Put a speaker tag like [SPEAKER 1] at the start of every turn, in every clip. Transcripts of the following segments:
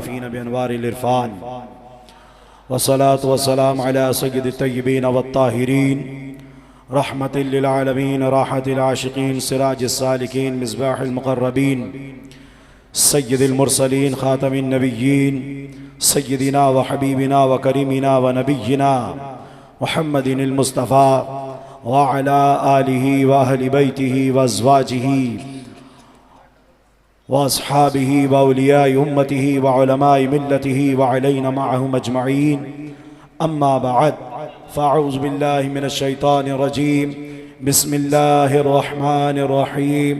[SPEAKER 1] आरिफीन बिअनवारिल इरफान वस्सलातु वस्सलाम अला सय्यिदित तय्यिबीन वत्ताहिरीन रहमतिल लिल आलमीन राहतिल आशिकीन सिराजिस सालिकीन मिस्बाहुल मुक़र्रबीन सय्यिदिल मुरसलीन खातमिन नबिय्यीन सय्यिदिना व हबीबिना व करीमिना व नबिय्यिना मुहम्मदिनिल मुस्तफ़ा व अला आलिहि व अहलि बैतिहि व अज़वाजिहि व अस्हाबिहि व औलियाए उम्मतिहि व उलमाए मिल्लतिहि व अलैना मअहुम अजमईन अम्मा बअद फ़अऊज़ु बिल्लाहि मिनश शैतानिर रजीम बिस्मिल्लाहिर रहमानिर रहीम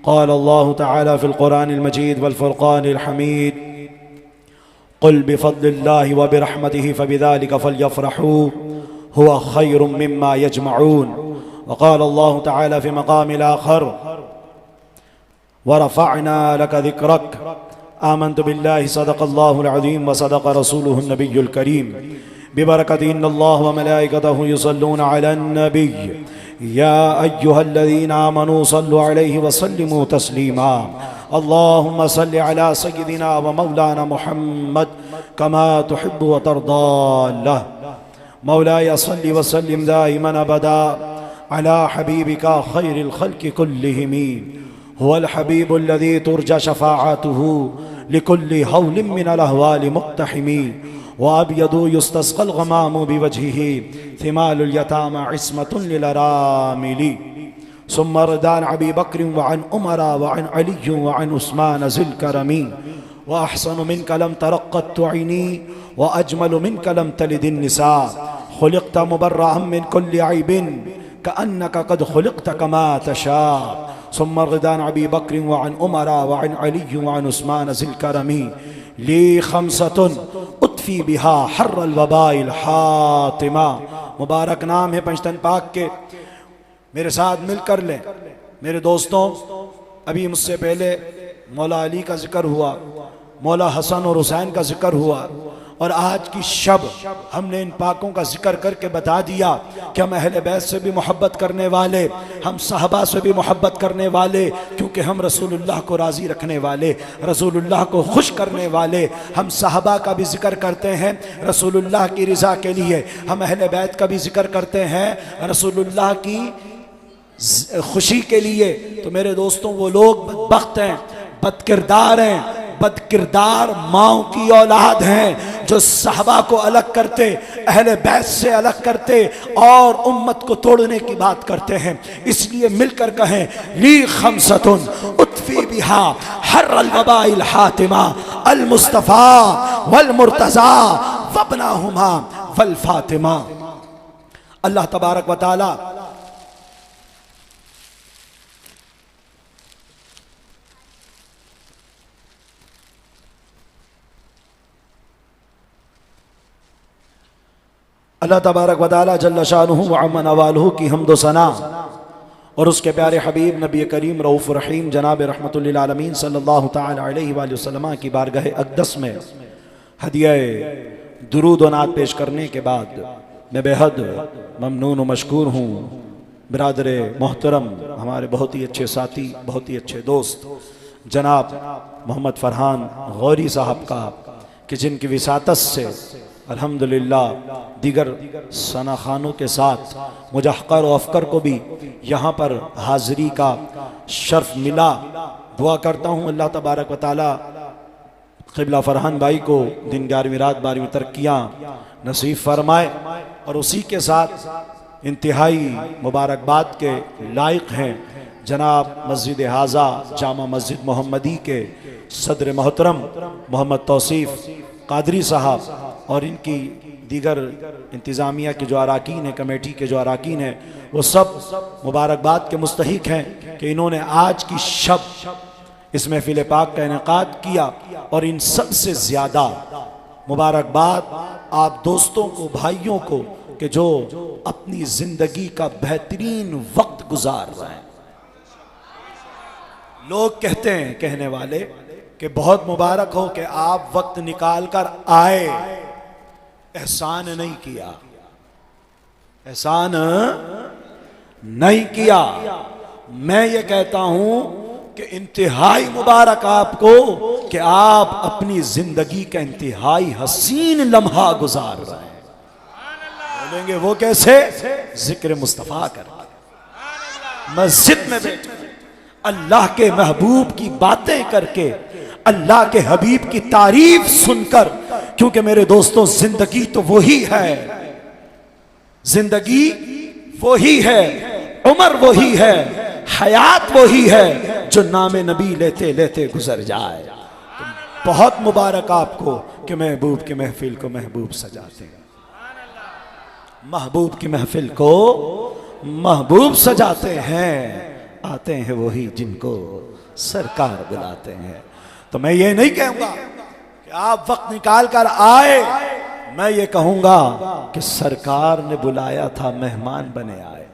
[SPEAKER 1] क़ाल अल्लाहु तआला फ़िल क़ुरानिल मजीद वल फ़ुरक़ानिल हमीद क़ुल बिफ़ज़्लिल्लाहि व बिरहमतिहि फ़बिज़ालिका फ़लयफ़रहू हुवा ख़ैरुम मिम्मा यजमऊन व क़ाल अल्लाहु तआला फ़ी मक़ामिल आख़र वरफ़अना लक ज़िक्रक आमन्तु बिल्लाहि सदक़ल्लाहुल अज़ीम व सदक़ रसूलुहुन नबियुल करीम बिबरकति इन्नल्लाह व मलाइकतहु युसल्लूना अलन नबिय्य या अय्युहल्लज़ीना आमनू सल्लु अलैहि व सल्लिमू तस्लीमा अल्लाहुम्मा सल्लि अला सय्यिदिना व मौलाना मुहम्मद कमा तुहिब्बु व तर्दा लह मौलाया सल्लि व सल्लिम दाइमन अबदा अला हबीबिका खैरिल खल्क़ि कुल्लिहिम हुवल हबीबुल्लज़ी तुरजा शफ़ाअतुहु लिकुल्लि हौलिन मिनल अहवालि मुक़्तहिमी व अब्यदु युस्तस्क़ल ग़मामु बिवजहिही थिमालुल यतामा इस्मतुन लिल अरामिली सुम्मा रदान अबी बकर व अन उमरा व अन अली व अन उस्मान ज़िल करमी व अहसनु मिनका लम तरक़्क़त ऐनी व अजमलु मिनका लम तलिदिन निसा खुलिक़्त मुबर्रअन मिन कुल्लि ऐबिन कअन्नका क़द खुलिक़्त कमा तशा सुम्मा रदान अबी बकर व अन उमरा व अन अली व अन उस्मान ज़िल करमी ली खमसतुन उत्फ़ी बिहा हर्रल वबाइल हातिमा। मुबारक नाम है पंचतन पाक के, मेरे साथ मिलकर लें। मेरे दोस्तों, अभी मुझसे पहले मौला अली का जिक्र हुआ, मौला हसन और हुसैन का जिक्र हुआ, और आज की शब हमने इन पाकों का जिक्र करके बता दिया कि हम अहले बैत से भी मोहब्बत करने वाले, हम सहाबा से भी मोहब्बत करने वाले, क्योंकि हम रसूलुल्लाह को राज़ी रखने वाले, रसूलुल्लाह को खुश करने वाले। हम सहाबा का भी जिक्र करते हैं रसूलुल्लाह की रज़ा के लिए, हम अहले बैत का भी जिक्र करते हैं रसूलुल्लाह की खुशी के लिए। तो मेरे दोस्तों, वो लोग बदबख्त हैं, बदकिरदार हैं, बदकिरदार माओ की औलाद हैं जो सहाबा को अलग करते, अहले बैत से अलग करते और उम्मत को तोड़ने की बात करते हैं। इसलिए मिलकर कहें, ली खमसतुन उत्फ़ी बिहा हर्रल वबाइल हातिमा अल मुस्तफ़ा वल मुर्तज़ा वब्नाहुमा वल फातिमा। अल्लाह तबारक व तआला अल्लाह तबारक व तआला जल्ल शानुहु व अम्मा नवालुहु की हम्द व सना और उसके प्यारे हबीब नबी करीम रऊफ़ रहीम जनाब रहमतुल लिल आलमीन सल्लल्लाहु तआला अलैहि वसल्लम की बारगाह अक़दस में हदिया दुरूद व नात पेश करने के बाद मैं बेहद ममनून व मशकूर हूँ बिरादर मोहतरम, हमारे बहुत ही अच्छे साथी, बहुत ही अच्छे दोस्त जनाब मोहम्मद फ़रहान गौरी साहब का, कि जिनकी विसातत से अल्हम्दुलिल्लाह दीगर सना खानों के साथ मुजहकर व अफकर को भी यहाँ पर हाज़री का शर्फ मिला। दुआ करता हूँ अल्लाह तबारक व तआला क़िबला फ़रहान भाई को दिन 11वीं रात 12वीं तरक्कियाँ नसीब फरमाए, और उसी के साथ इंतहाई मुबारकबाद के लायक हैं जनाब मस्जिद हाजा जामा मस्जिद मोहम्मदी के सदर मोहतरम मोहम्मद तौसीफ़ कादरी साहब और इनकी दीगर इंतज़ामिया के जो अराकीन हैं, कमेटी के जो अराकीन हैं, वो सब मुबारकबाद के मुस्तहिक हैं कि इन्होंने आज की शब इस महफिल पाक का इनेकाद किया। और इन सब से ज़्यादा मुबारकबाद आप दोस्तों को, भाइयों को, कि जो अपनी ज़िंदगी का बेहतरीन वक्त गुजार रहे हैं। लोग कहते हैं, कहने वाले, कि बहुत मुबारक हो कि आप वक्त निकाल कर आए, एहसान नहीं किया, एहसान नहीं किया। मैं ये कहता हूं कि इंतहाई मुबारक आपको कि आप अपनी जिंदगी का इंतहाई हसीन लम्हा गुजार रहे हैं। बोलेंगे वो कैसे? जिक्र मुस्तफा करके, मस्जिद में बैठे अल्लाह के महबूब की बातें करके, अल्लाह के हबीब की तारीफ सुनकर। क्योंकि मेरे दोस्तों जिंदगी तो वही है, जिंदगी वही है, उम्र वही है, हयात वही है जो नामे नबी लेते लेते गुजर जाए। तो बहुत मुबारक आपको कि महबूब की महफिल को महबूब सजाते हैं, महबूब की महफिल को महबूब सजाते हैं। आते हैं वही जिनको सरकार बुलाते हैं। तो मैं ये नहीं कहूंगा कि आप वक्त निकाल कर आए, मैं ये कहूंगा कि सरकार ने बुलाया था, मेहमान बने आए।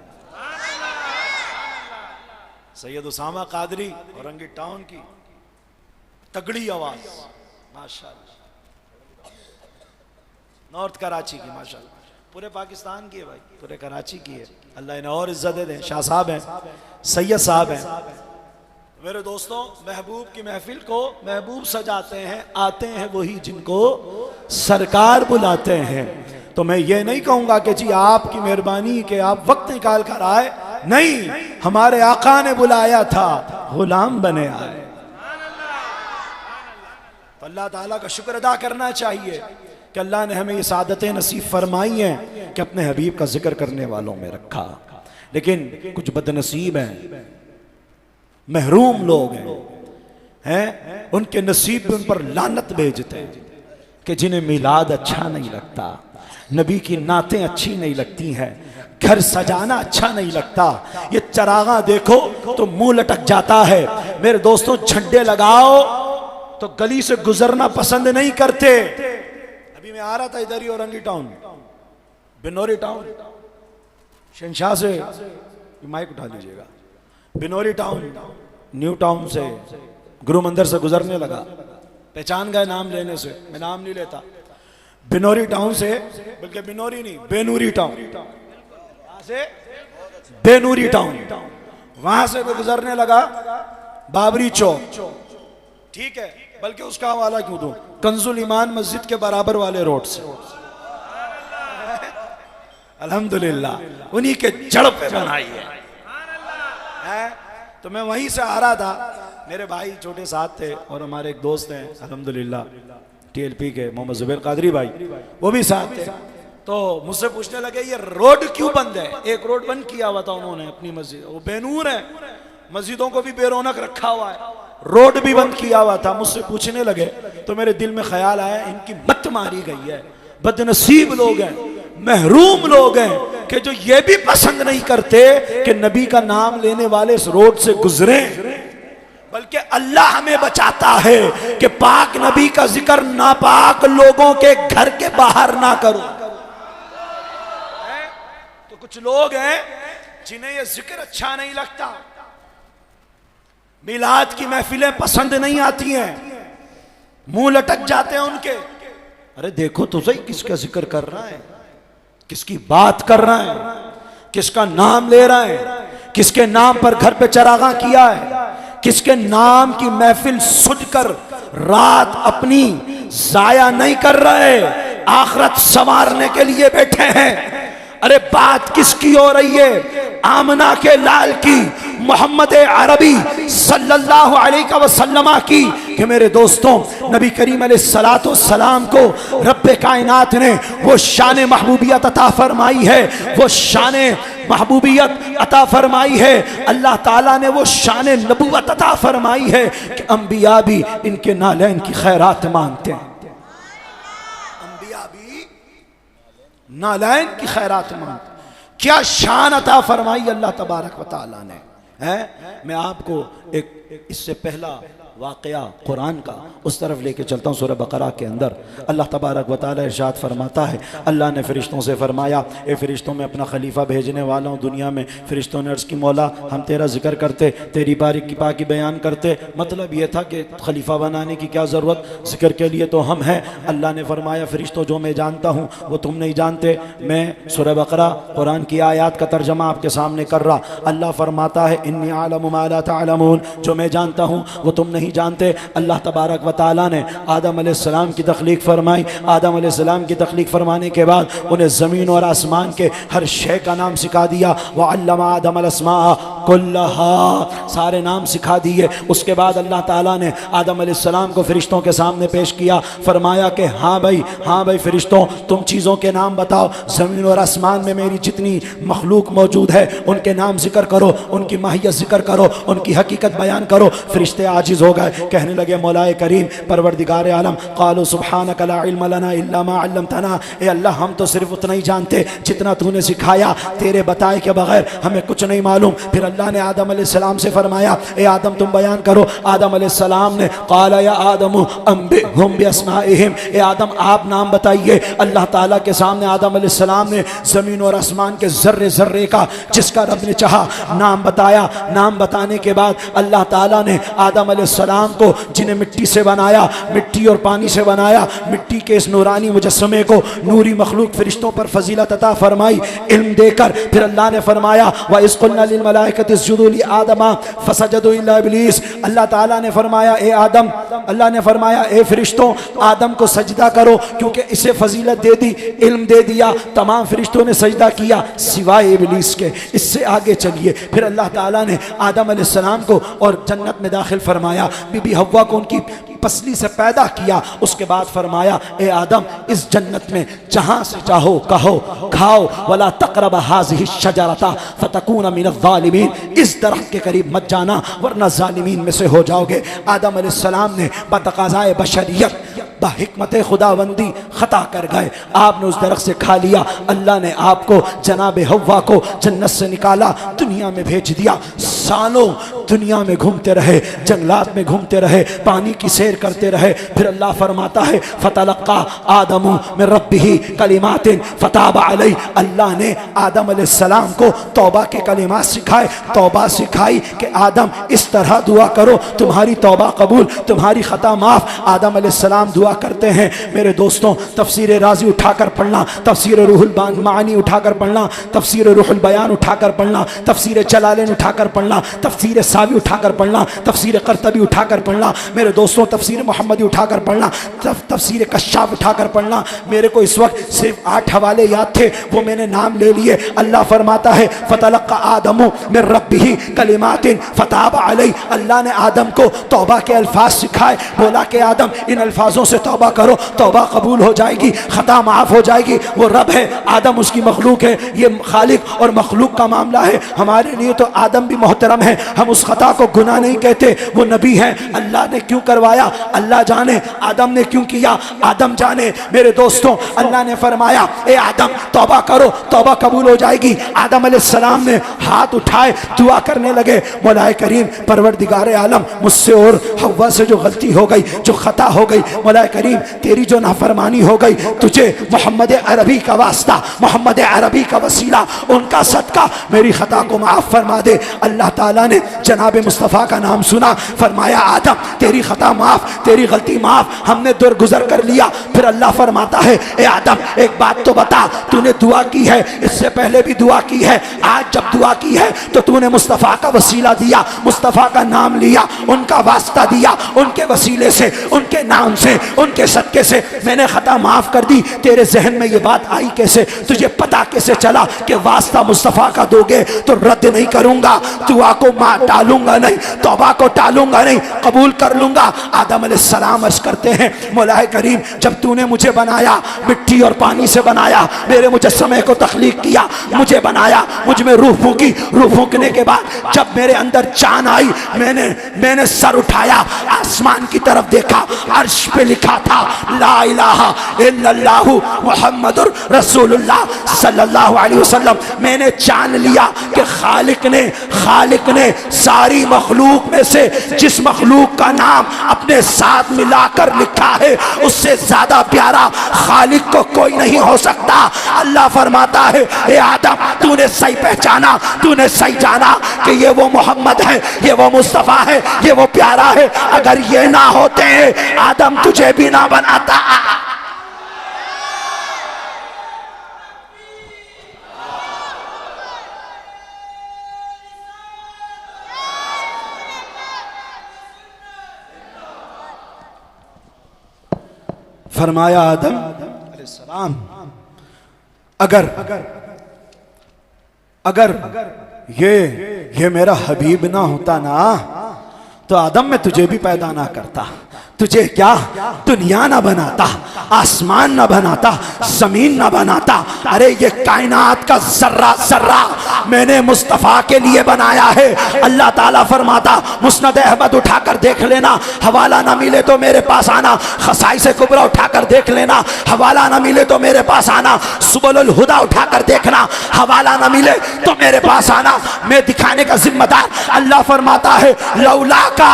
[SPEAKER 1] सैयद उसामा कादरी औरंगी टाउन की तगड़ी आवाज, माशाअल्लाह, नॉर्थ कराची की, माशाअल्लाह पूरे पाकिस्तान की है भाई, पूरे कराची की है। अल्लाह इन्हें और इज्जत दे। शाह साहब हैं, सैयद साहब हैं। मेरे दोस्तों महबूब की महफिल को महबूब सजाते हैं, आते हैं वही जिनको सरकार बुलाते हैं। तो मैं ये नहीं कहूंगा कि जी आपकी मेहरबानी कि आप वक्त निकाल कर आए, नहीं, हमारे आका ने बुलाया था, गुलाम बने आए। तो अल्लाह ताला का शुक्र अदा करना चाहिए कि अल्लाह ने हमें ये सादतें नसीब फरमाई हैं कि अपने हबीब का जिक्र करने वालों में रखा। लेकिन कुछ बदनसीब हैं, महरूम लोग हैं, उनके नसीब उन पर लानत भेजते हैं कि जिन्हें मिलाद अच्छा नहीं लगता, नबी की नातें अच्छी नहीं लगती हैं, घर सजाना अच्छा नहीं लगता, ये चरागा देखो तो मुंह लटक जाता है। मेरे दोस्तों झंडे लगाओ तो गली से गुजरना पसंद नहीं करते। अभी मैं आ रहा था इधर ही औरंगी टाउन, बिनोरी टाउन, शहनशाह से माइक उठा लीजिएगा, बिनोरी टाउन, न्यू टाउन से गुरु मंदिर से गुजरने लगा, पहचान गए नाम लेने से, मैं नाम नहीं लेता, बिनोरी टाउन से, बल्कि बिनोरी नहीं बेनूरी टाउन, से बेनूरी टाउन, वहां से मैं गुजरने लगा बाबरी चौक, ठीक है, बल्कि उसका हवाला क्यों दूं, कंजुल ईमान मस्जिद के बराबर वाले रोड से, अल्हम्दुलिल्लाह उन्हीं के जड़ पे बनाई है। तो मैं वहीं से आ रहा था, मेरे भाई छोटे साथ थे और हमारे एक दोस्त हैं अल्हम्दुलिल्लाह टीएलपी के मोहम्मद जुबैर कादरी भाई, वो भी साथ थे। तो मुझसे पूछने लगे ये रोड क्यों बंद है? एक रोड बंद किया हुआ था उन्होंने अपनी मस्जिद, वो बेनूर है, मस्जिदों को भी बेरौनक रखा हुआ है, रोड भी बंद किया हुआ था। मुझसे पूछने लगे तो मेरे दिल में ख्याल आया इनकी मत मारी गई है, बदनसीब लोग हैं, महरूम लोग हैं कि जो ये भी पसंद नहीं करते कि नबी का नाम लेने वाले इस रोड से गुजरे। बल्कि अल्लाह हमें बचाता है कि पाक नबी का जिक्र नापाक लोगों के घर के बाहर ना करो। तो कुछ लोग हैं जिन्हें ये जिक्र अच्छा नहीं लगता, मिलाद की महफिलें पसंद नहीं आती हैं, मुंह लटक जाते हैं उनके। अरे देखो तो सही किसका जिक्र कर रहा है, किसकी बात कर रहा है, किसका नाम ले रहा है, किसके नाम पर घर पे चरागा किया है, किसके नाम की महफिल सुनकर रात अपनी जाया नहीं कर रहे, आखिरत संवारने के लिए बैठे हैं। अरे बात किसकी हो रही है? आमना के लाल की, मोहम्मद अरबी सल्लल्लाहु अलैहि वसल्लम की। कि मेरे दोस्तों नबी करीम अलैहिस्सलातु वस्सलाम को रब्बे कायनात ने वो शान महबूबियत अता फरमाई है, वो शान महबूबियत अता फरमाई है, अल्लाह ताला ने वो शान नबूवत अता फरमाई है कि अंबिया भी इनके नालैन की खैरात मांगते हैं, अंबिया भी नालैन की खैरात मांगते। क्या शान अता फरमाई अल्लाह तबारक व तआला ने है। मैं आपको एक इससे पहला वाक़या कुरान का, उस तरफ लेके चलता हूँ। सूरह बकरा के अंदर अल्लाह तबारक व तआला इरशाद फरमाता है, अल्लाह ने फ़रिश्तों से फरमाया, ए फ़रिश्तों में अपना खलीफा भेजने वाला हूँ दुनिया में। फ़रिश्तों ने अर्ज़ की, मौला हम तेरा जिक्र करते, तेरी बारीकी पाकी बयान करते, मतलब ये था कि खलीफा बनाने की क्या ज़रूरत, जिक्र के लिए तो हम हैं। अल्लाह ने फरमाया, फ़रिश्तों जो मैं जानता हूँ वो तुम नहीं जानते। मैं सूरह बकरा कुरान की आयत का तर्जमा आपके सामने कर रहा। अल्लाह फरमाता है, इन्नी आलमु मा ला तालमून, जो मैं जानता हूँ वो तुम नहीं जानते। अल्लाह तबारक व तआला ने आदम अलैहिस्सलाम की तख्लीक फरमाई। आदम अलैहिस्सलाम की तख्लीक फरमाने के बाद उन्हें ज़मीन और आसमान के हर शय का नाम सिखा दिया। व अल्लमा आदम अलअस्मा कुल्लहा, सारे नाम सिखा दिए। उसके बाद अल्लाह ताला ने आदम अलैहिस्सलाम को फ़रिश्तों के सामने पेश किया, फरमाया कि हाँ भाई फ़रिश्तों, तुम चीज़ों के नाम बताओ। ज़मीन और आसमान में मेरी जितनी मखलूक मौजूद है उनके नाम जिक्र करो, उनकी माहियत जिक्र करो, उनकी हकीकत बयान करो। फ़रिश्ते आजिज़ हो गए, कहने लगे, मौलाए करीम परवरदिगार आलम, क़ालू सुब्हानक ला इल्म लना इल्ला मा अल्लमतना, ए अल्लाह हम तो सिर्फ उतना ही जानते जितना तूने सिखाया, तेरे बताए के बगैर हमें कुछ नहीं मालूम। फिर अल्लाह ने आदम अलैहिस्सलाम से फरमाया, ए आदम तुम बयान करो। आदम अलैहिस्सलाम ने क़ाला या आदम अंबिहुम बिअस्माइहिम, ए आदम आप नाम बताइए। अल्लाह ताला के सामने आदम अलैहिस्सलाम ने ज़मीन और आसमान के ज़र्रे ज़र्रे का जिसका रब ने चाहा नाम बताया। नाम बताने के बाद अल्लाह ताला ने आदम अलैहिस्सलाम को, जिन्हें मिट्टी से बनाया, मिट्टी और पानी से बनाया, मिट्टी के इस नूरानी मुजस्समे को नूरी मखलूक फ़रिश्तों पर फजीलत अता फरमाई इल्म देकर। फिर अल्लाह ने फरमाया, व इज़ क़ुलना लिल मलाइकति इसजुदू लि आदम फसजदू इल्ला इब्लीस, अल्लाह ताला ने फरमाया, ए आदम, अल्लाह ने फरमाया, ए फ़रिश्तों आदम को सजदा करो, क्योंकि इसे फजीलत दे दी, इल्म दे दिया। तमाम फ़रिश्तों ने सजदा किया सिवाय इब्लीस के। इससे आगे चलिए, फिर अल्लाह ताला ने आदम अलैहिस्सलाम को और जन्नत में दाखिल फरमाया, बीबी हव्वा को उनकी पसली से पैदा किया। उसके बाद फरमाया, ए आदम इस जन्नत में जहां से चाहो कहो खाओ, वला तक़रब हाज़िहि शजरता फतकून मिनज़्ज़ालिमीन, इस दरख्त के करीब मत जाना वरना ज़ालिमीन में से हो जाओगे। आदम अलैहिस्सलाम ने बतक़ाज़ाए बशरियत बहिकमत खुदाबंदी खता कर गए, आपने उस दरख्त से खा लिया। अल्लाह ने आपको जनाब हव्वा को जन्नत से निकाला, दुनिया में भेज दिया। सालों दुनिया में घूमते रहे, जंगलात में घूमते रहे, पानी की सैर करते रहे। फिर अल्लाह फरमाता है, फतलक्का आदमु मिन रब्बिही कलिमातिन फताब अलैहि, अल्लाह ने आदम अलैहिस्सलाम को तौबा के कलिमात सिखाए, तौबा सिखाई कि आदम इस तरह दुआ करो, तुम्हारी तौबा कबूल, तुम्हारी खता माफ। आदम अलैहिस्सलाम दुआ करते हैं। मेरे दोस्तों, तफसीर राजी उठाकर पढ़ना, तफसीर रूहुल मानी उठाकर पढ़ना, तफसीर रूहुल बयान उठाकर पढ़ना, तफसीर जलालैन उठाकर पढ़ना, तफसीर सावी उठाकर पढ़ना, तफसीर कर्तबी उठाकर पढ़ना। मेरे दोस्तों, तफसीर मोहम्मदी उठाकर पढ़ना, तफसीर कश्शाफ उठाकर पढ़ना। मेरे को इस वक्त सिर्फ 8 हवाले याद थे, वो मैंने नाम ले लिए। अल्लाह फरमाता है, फतलक्का आदमु मिन रब्बिही कलिमातिन फताब अलैहि, अल्लाह ने आदम को तौबा के अल्फाज सिखाए। बोला कि आदम इन अल्फाजों से तौबा करो, तौबा कबूल हो जाएगी, खता माफ हो जाएगी। वो रब है, आदम उसकी मखलूक है। ये खालिक और मखलूक का मामला है। हमारे लिए तो आदम भी मोहतरम है, हम उस खता को गुनाह नहीं कहते। वो नबी है, अल्लाह ने क्यों करवाया अल्लाह जाने, आदम ने क्यों किया आदम जाने। मेरे दोस्तों, अल्लाह ने फरमाया, ए आदम तौबा करो, तौबा कबूल हो जाएगी। आदम अलैहिस्सलाम ने हाथ उठाए, दुआ करने लगे, मौलाए करीम परवरदिगार आलम, मुझसे और हव्वा से जो गलती हो गई, जो खता हो गई, मौलाए करीम तेरी जो नाफरमानी हो गई, तुझे मोहम्मद अरबी का वास्ता, मोहम्मद अरबी का वसीला, उनका सदका मेरी खता को माफ फरमा दे। अल्लाह ताला ने जनाब मुस्तफ़ा का नाम सुना, फरमाया आदम तेरी खता माफ, तेरी गलती माफ, हमने दुरगुजर कर लिया। फिर अल्लाह फरमाता है, ए आदम एक बात तो बता, तूने दुआ की है, इससे पहले भी दुआ की है, आज जब दुआ की है तो तूने मुस्तफ़ा का वसीला दिया, मुस्तफ़ा का नाम लिया, उनका वास्ता दिया, उनके वसीले से, उनके नाम से, उनके सदके से मैंने खता माफ कर दी। तेरे जहन में ये बात आई कैसे, तुझे पता कैसे चला कि वास्ता मुस्तफ़ा का दोगे तो रद्द नहीं करूंगा, दुआ को टालूंगा नहीं, तौबा को टालूंगा नहीं, कबूल कर लूंगा। आदम अलैहिस्सलाम अर्ज करते हैं, मौलाए करीम जब तूने मुझे बनाया, मिट्टी और पानी से बनाया, मेरे मुजस्समे को तख्लीक किया, मुझे बनाया, मुझ में रूह फूकी, रूह फूकने के बाद जब मेरे अंदर जान आई, मैंने सर उठाया, आसमान की तरफ देखा, अर्श पे लिखा लिखा था ला इलाहा इल्लल्लाहु मुहम्मदुर रसूलुल्लाह सल्लल्लाहु अलैहि वसल्लम। मैंने जान लिया कि खालिक ने सारी मखलूक में से जिस मखलूक का नाम अपने साथ मिलाकर लिखा है उससे ज्यादा प्यारा खालिक को कोई नहीं हो सकता। अल्लाह फरमाता है ए आदम तूने सही पहचाना, तूने सही जाना कि ये वो मोहम्मद है, ये वो मुस्तफा है, ये वो प्यारा है। अगर ये ना होते आदम तुझे भी ना बनाता। फरमाया आदम अलैहिस्सलाम अगर ये मेरा हबीब ना होता ना तो आदम मैं तुझे भी पैदा ना करता, तुझे क्या दुनिया ना बनाता, आसमान ना बनाता, जमीन ना बनाता। अरे ये कायनात का जर्रा जर्रा मैंने मुस्तफा के लिए बनाया है। अल्लाह ताला फरमाता मुस्नद अहमद उठाकर देख लेना, हवाला ना मिले तो मेरे पास आना। खसाई से कुबरा उठाकर देख लेना, हवाला ना मिले तो मेरे पास आना। सुबुल हुदा उठाकर देखना, हवाला ना मिले तो मेरे पास आना। मैं दिखाने का जिम्मेदार। अल्लाह फरमाता है लौला का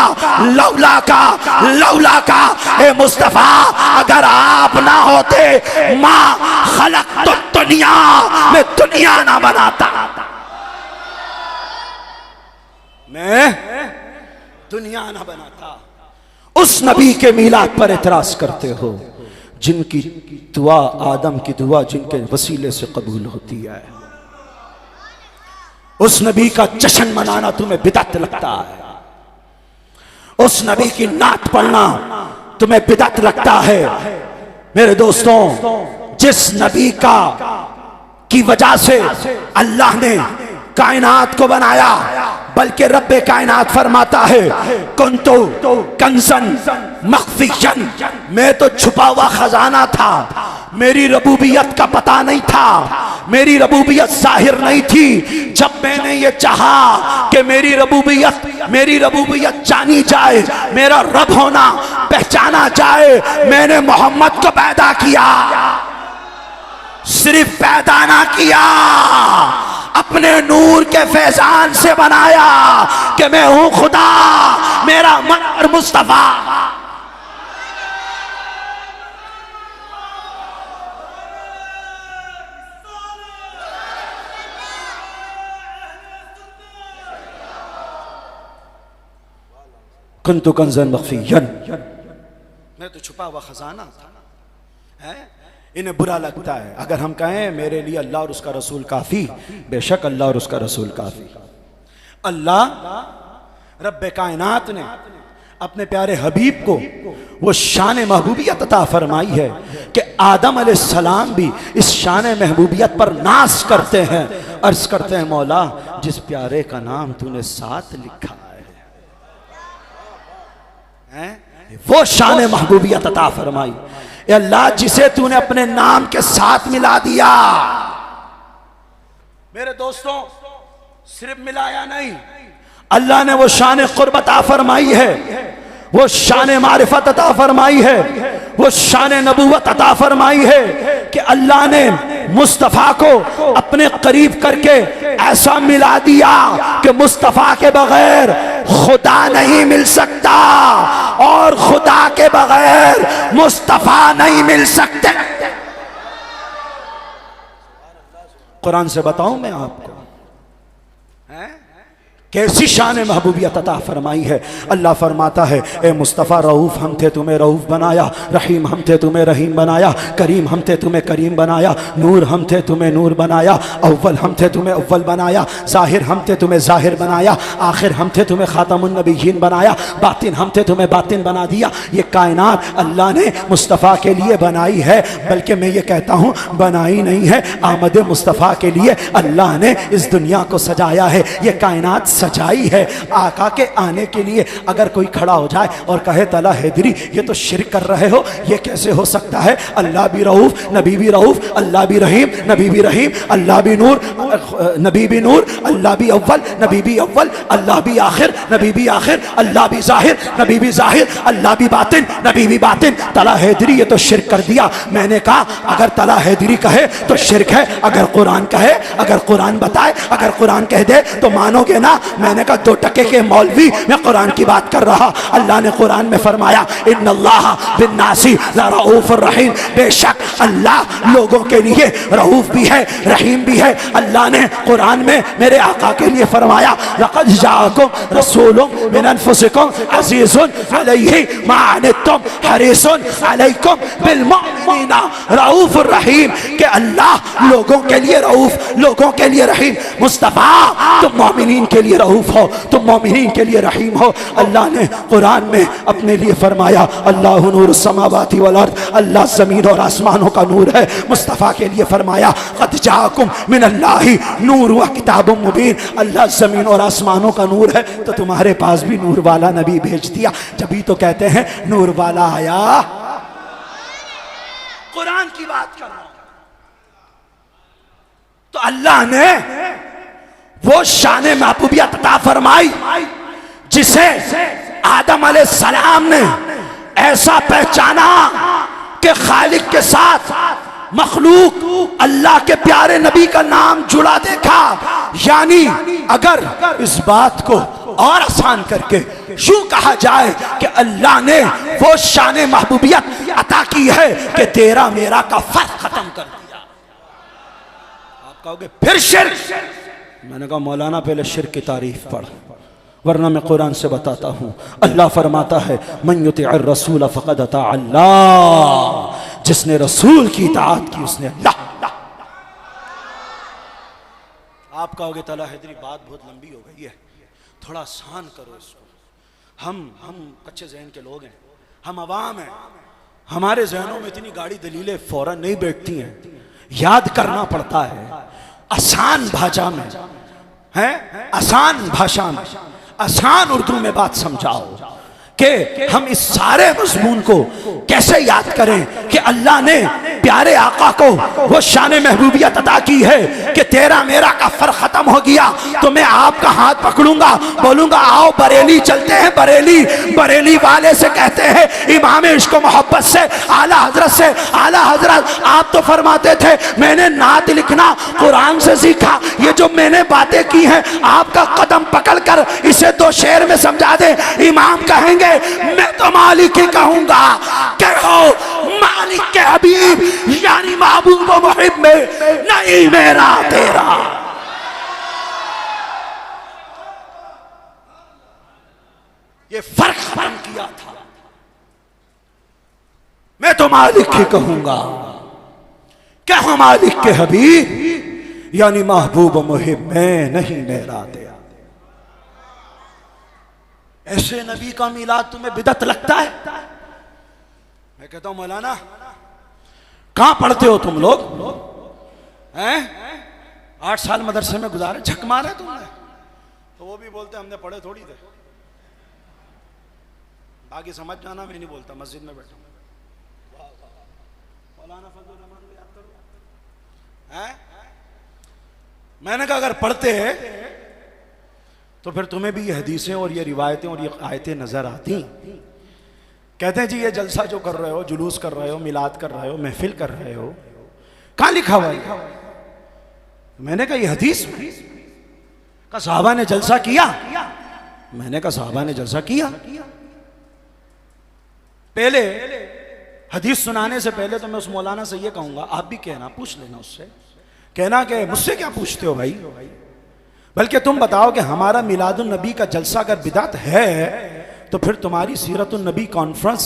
[SPEAKER 1] ए मुस्तफा अगर आप ना होते माँ खलक तो दुनिया, मैं दुनिया ना बनाता, मैं दुनिया ना बनाता। उस नबी के मीलाद पर एतराज करते हो जिनकी दुआ आदम की दुआ जिनके वसीले से कबूल होती है। उस नबी का जश्न मनाना तुम्हें बिदअत लगता है, उस नबी की नात पढ़ना तुम्हें बिदअत लगता है। मेरे दोस्तों जिस नबी की वजह से अल्लाह ने कायनात को बनाया, बल्कि रब्बे कायनात फरमाता है कुन्तु कंज़न मख्फियन, मैं तो छुपा हुआ खजाना था, मेरी रबूबियत का पता नहीं था, मेरी रबूबियत जाहिर नहीं थी। जब मैंने ये चाहा कि मेरी रबूबियत जानी जाए, मेरा रब होना पहचाना जाए, मैंने मोहम्मद को पैदा किया। सिर्फ पैदा ना किया, अपने नूर के फैजान से बनाया कि मैं हूं खुदा, मेरा मन और मुस्तफा। कुन्तु कंज़न मख्फियन, मैं तो छुपा हुआ खजाना था है। इन्हें बुरा लगता है अगर हम कहें मेरे लिए अल्लाह और उसका रसूल काफी। बेशक अल्लाह और उसका रसूल काफी। अल्लाह रब्बे कायनात ने अपने प्यारे हबीब को वो शान महबूबियत अता फरमाई है कि आदम अलैहिस्सलाम भी इस शान महबूबियत पर नाज करते हैं, अर्ज करते हैं मौला जिस प्यारे का नाम तूने साथ लिखा है, वो शान महबूबियत अता फरमाई। अल्लाह जिसे तूने अपने नाम के साथ मिला दिया। मेरे दोस्तों सिर्फ मिलाया नहीं, अल्लाह ने वो शान कुर्ब अता फरमाई है, वो शान मारिफत अता फरमाई है, वो शान नबूवत अता फरमाई है कि अल्लाह ने मुस्तफ़ा को अपने करीब करके ऐसा मिला दिया कि मुस्तफ़ा के बगैर खुदा नहीं मिल सकता और खुदा के बगैर मुस्तफ़ा नहीं मिल सकते। कुरान से बताऊं मैं आपको कैसी शान महबूबियत अता फरमाई है। अल्लाह फरमाता है ए मुस्तफ़ा रऊफ़ हम थे तुम्हें रऊफ़ बनाया, रहीम हम थे तुम्हें रहीम बनाया, करीम हम थे तुम्हें करीम बनाया, नूर हम थे तुम्हें नूर बनाया, अव्वल हम थे तुम्हें अव्वल बनाया, ज़ाहिर हम थे तुम्हें ज़ाहिर बनाया, आखिर हम थे तुम्हें ख़ातमुन नबिय्यीन बनाया, बातिन हम थे तुम्हें बातिन बना दिया। ये कायनात अल्लाह ने मुस्तफ़ा के लिए बनाई है, बल्कि मैं ये कहता हूँ बनाई नहीं है, आमद मुस्तफ़ा के लिए अल्लाह ने इस दुनिया को सजाया है। ये कायनात सजाई है आका के आने के लिए। अगर कोई खड़ा हो जाए और कहे तला हैदरी ये तो शिरक कर रहे हो, ये कैसे हो सकता है? अल्लाह भी रऊफ नबी भी रऊफ, अल्लाह भी रहीम नबी भी रहीम, अल्लाह भी नूर नबी भी नूर, अल्लाह भी अव्वल नबी भी अव्वल, अल्लाह भी आखिर नबी भी आखिर, अल्लाह भी जाहिर नबी भी जाहिर, अल्लाह भी बातिन नबी भी बातिन। तला हैदरी ये तो शिरक कर दिया। मैंने कहा अगर तला हैदरी कहे तो शिरक है, अगर कुरान कहे, अगर कुरान बताए, अगर कुरान कह दे तो मानोगे ना? मैंने कहा 2 टके के मौलवी, मैं कुरान की बात कर रहा। अल्लाह ने कुरान में फरमाया इन्नल्लाह बिन्नासी लरऊफुर रहीम, बेशक अल्लाह लोगों के लिए रऊफ भी है रहीम भी है। अल्लाह ने कुरान में मेरे आका के लिए फरमाया लक़द जाअकुम रसूलुम मिन अनफुसिकुम अज़ीज़ुन अलैहि मा अनित्तुम हरीसुन अलैकुम बिल मुमिनीना रऊफुर रहीम, कि अल्लाह लोगों के लिए रऊफ, लोगों के लिए रहीम। मुस्तफ़ा तुम मोमिनीन के लिए रऊफ हो, तुम मोमिनीन के लिए रहीम हो। अल्लाह ने कुरान में अपने लिए फरमाया अल्लाहु नूरु समावाति वल अर्द, अल्लाह ज़मीन और आसमानों का नूर है। मुस्तफ़ा के लिए फरमाया क़द जाअकुम मिनल्लाहि नूर व किताबुम मुबीन, अल्लाह ज़मीन और आसमानों का नूर है तो तुम्हारे पास भी नूर वाला नबी भेज दिया। जब ही तो कहते हैं नूर वाला आया। कुरान की बात कर रहा हूं। तो अल्लाह ने वो शान महबूबियत अता फरमाई जिसे आदम अलैहिस्सलाम ने ऐसा पहचाना कि खालिक के साथ मखलूक अल्लाह के प्यारे नबी का नाम जुड़ा देखा। यानी अगर इस बात को और आसान करके यूं कहा जाए कि अल्लाह ने वो शान महबूबियत अता की है कि तेरा मेरा का फर्क खत्म कर दिया। आप कहोगे फिर शिर्क। मैंने कहा मौलाना पहले शिर्क की तारीफ पढ़, वरना मैं कुरान से बताता हूं। अल्लाह फरमाता है मन युतिअर रसूल फक़द अता अल्लाह, जिसने रसूल की इताअत की उसने अल्लाह। आप कहोगे तला हैदरी बात बहुत लंबी हो गई है, थोड़ा आसान करो इसको। हम कच्चे जहन के लोग हैं, हम अवाम हैं, हमारे जहनों में इतनी गाड़ी दलीलें फौरन नहीं बैठती हैं, याद करना पड़ता है। आसान भाषा में है, आसान भाषा में, आसान उर्दू में बात समझाओ कि हम इस सारे मज़मून को कैसे याद करें कि अल्लाह ने प्यारे आका को वो शान महबूबियत अता की है कि तेरा मेरा का फर्क खत्म हो गया। तो मैं आपका हाथ पकड़ूंगा, बोलूंगा आओ बरेली चलते हैं। बरेली वाले से कहते हैं इमाम इश्क मोहब्बत से, आला हजरत से, आला हजरत आप तो फरमाते थे मैंने नात लिखना कुरान से सीखा, ये जो मैंने बातें की हैं आपका कदम पकड़कर इसे 2 शेर में समझा दे। इमाम कहेंगे मैं तो मालिक ही कहूंगा, कहो मालिक के हबीब यानी महबूब व मुहिब में नहीं मेरा तेरा। ये फर्क खत्म किया था। मैं तो मालिक ही कहूंगा, कहो मालिक के हबीब यानी महबूब व मुहिब में नहीं मेरा तेरा। ऐसे नबी का मिलाद तुम्हें बिदअत लगता है? मैं कहता हूं मौलाना कहां पढ़ते हो तुम लोग हैं? 8 साल मदरसे में गुजारे, झक मारे तुमने। तो वो भी बोलते हमने पढ़े थोड़ी थे, बाकी समझ जाना, मैं नहीं बोलता, मस्जिद में बैठा मौलाना फजलुर रहमान को याद करो हैं। मैंने कहा अगर पढ़ते हैं तो फिर तुम्हें भी ये हदीसें और ये रिवायतें और ये आयतें नजर आती। कहते हैं जी ये जलसा जो कर रहे हो, जुलूस कर रहे हो, मिलाद कर रहे हो, महफिल कर रहे हो, कहां लिखा हुआ है? मैंने कहा ये हदीस में। कहा साहबा ने जलसा किया? मैंने कहा साहबा ने जलसा किया। पहले हदीस सुनाने से पहले तो मैं उस मौलाना से ये कहूंगा, आप भी कहना, पूछ लेना उससे, कहना कि मुझसे क्या पूछते हो भाई, बल्कि तुम बताओ कि हमारा मिलादुन नबी का जलसा अगर बिदात है तो फिर तुम्हारी सीरतुन नबी कॉन्फ्रेंस,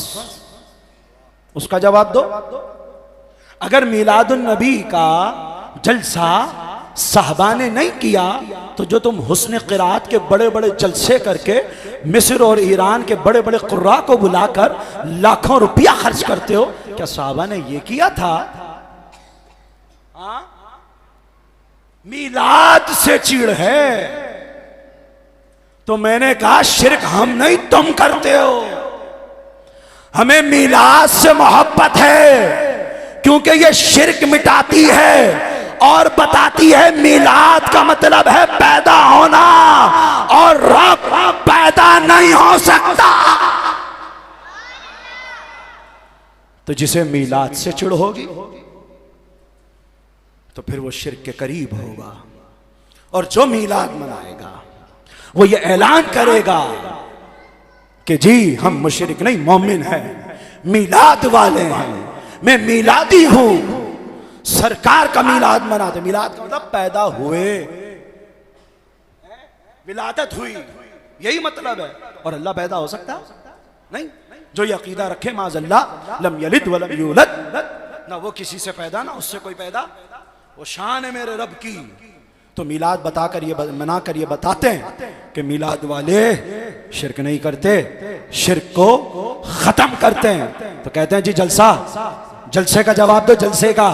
[SPEAKER 1] उसका जवाब दो। अगर मिलादुन नबी का जलसा साहबा ने नहीं किया तो जो तुम हुस्न क़िराअत के बड़े बड़े जलसे करके मिस्र और ईरान के बड़े बड़े कुर्रा को बुलाकर लाखों रुपया खर्च करते हो, क्या साहबा ने ये किया था? मीलाद से चीड़ है, तो मैंने कहा शिरक हम नहीं तुम करते हो, हमें मीलाद से मोहब्बत है क्योंकि ये शिरक मिटाती है और बताती है मीलाद का मतलब है पैदा होना और रब पैदा नहीं हो सकता। तो जिसे मीलाद से चिढ़ होगी तो फिर वो शिरक के करीब होगा, और जो मीलाद मनाएगा वो ये ऐलान करेगा कि जी हम मुशरिक नहीं मोमिन हैं, मीलाद वाले हैं, मैं मीलादी हूं, सरकार का मीलाद मनाते। मीलाद का मतलब पैदा हुए, विलादत हुई, यही मतलब है। और अल्लाह पैदा हो सकता नहीं। जो ये अकीदा रखे माज़अल्लाह लम यलिद वलम यूलद, ना वो किसी से पैदा ना उससे कोई पैदा, वो शान है मेरे रब की। तो मीलाद बताकर ये मना कर ये बताते हैं कि मीलाद वाले शिरक नहीं करते, शिरक को खत्म करते हैं। तो कहते हैं जी जलसा, जलसे का जवाब दो, जलसे का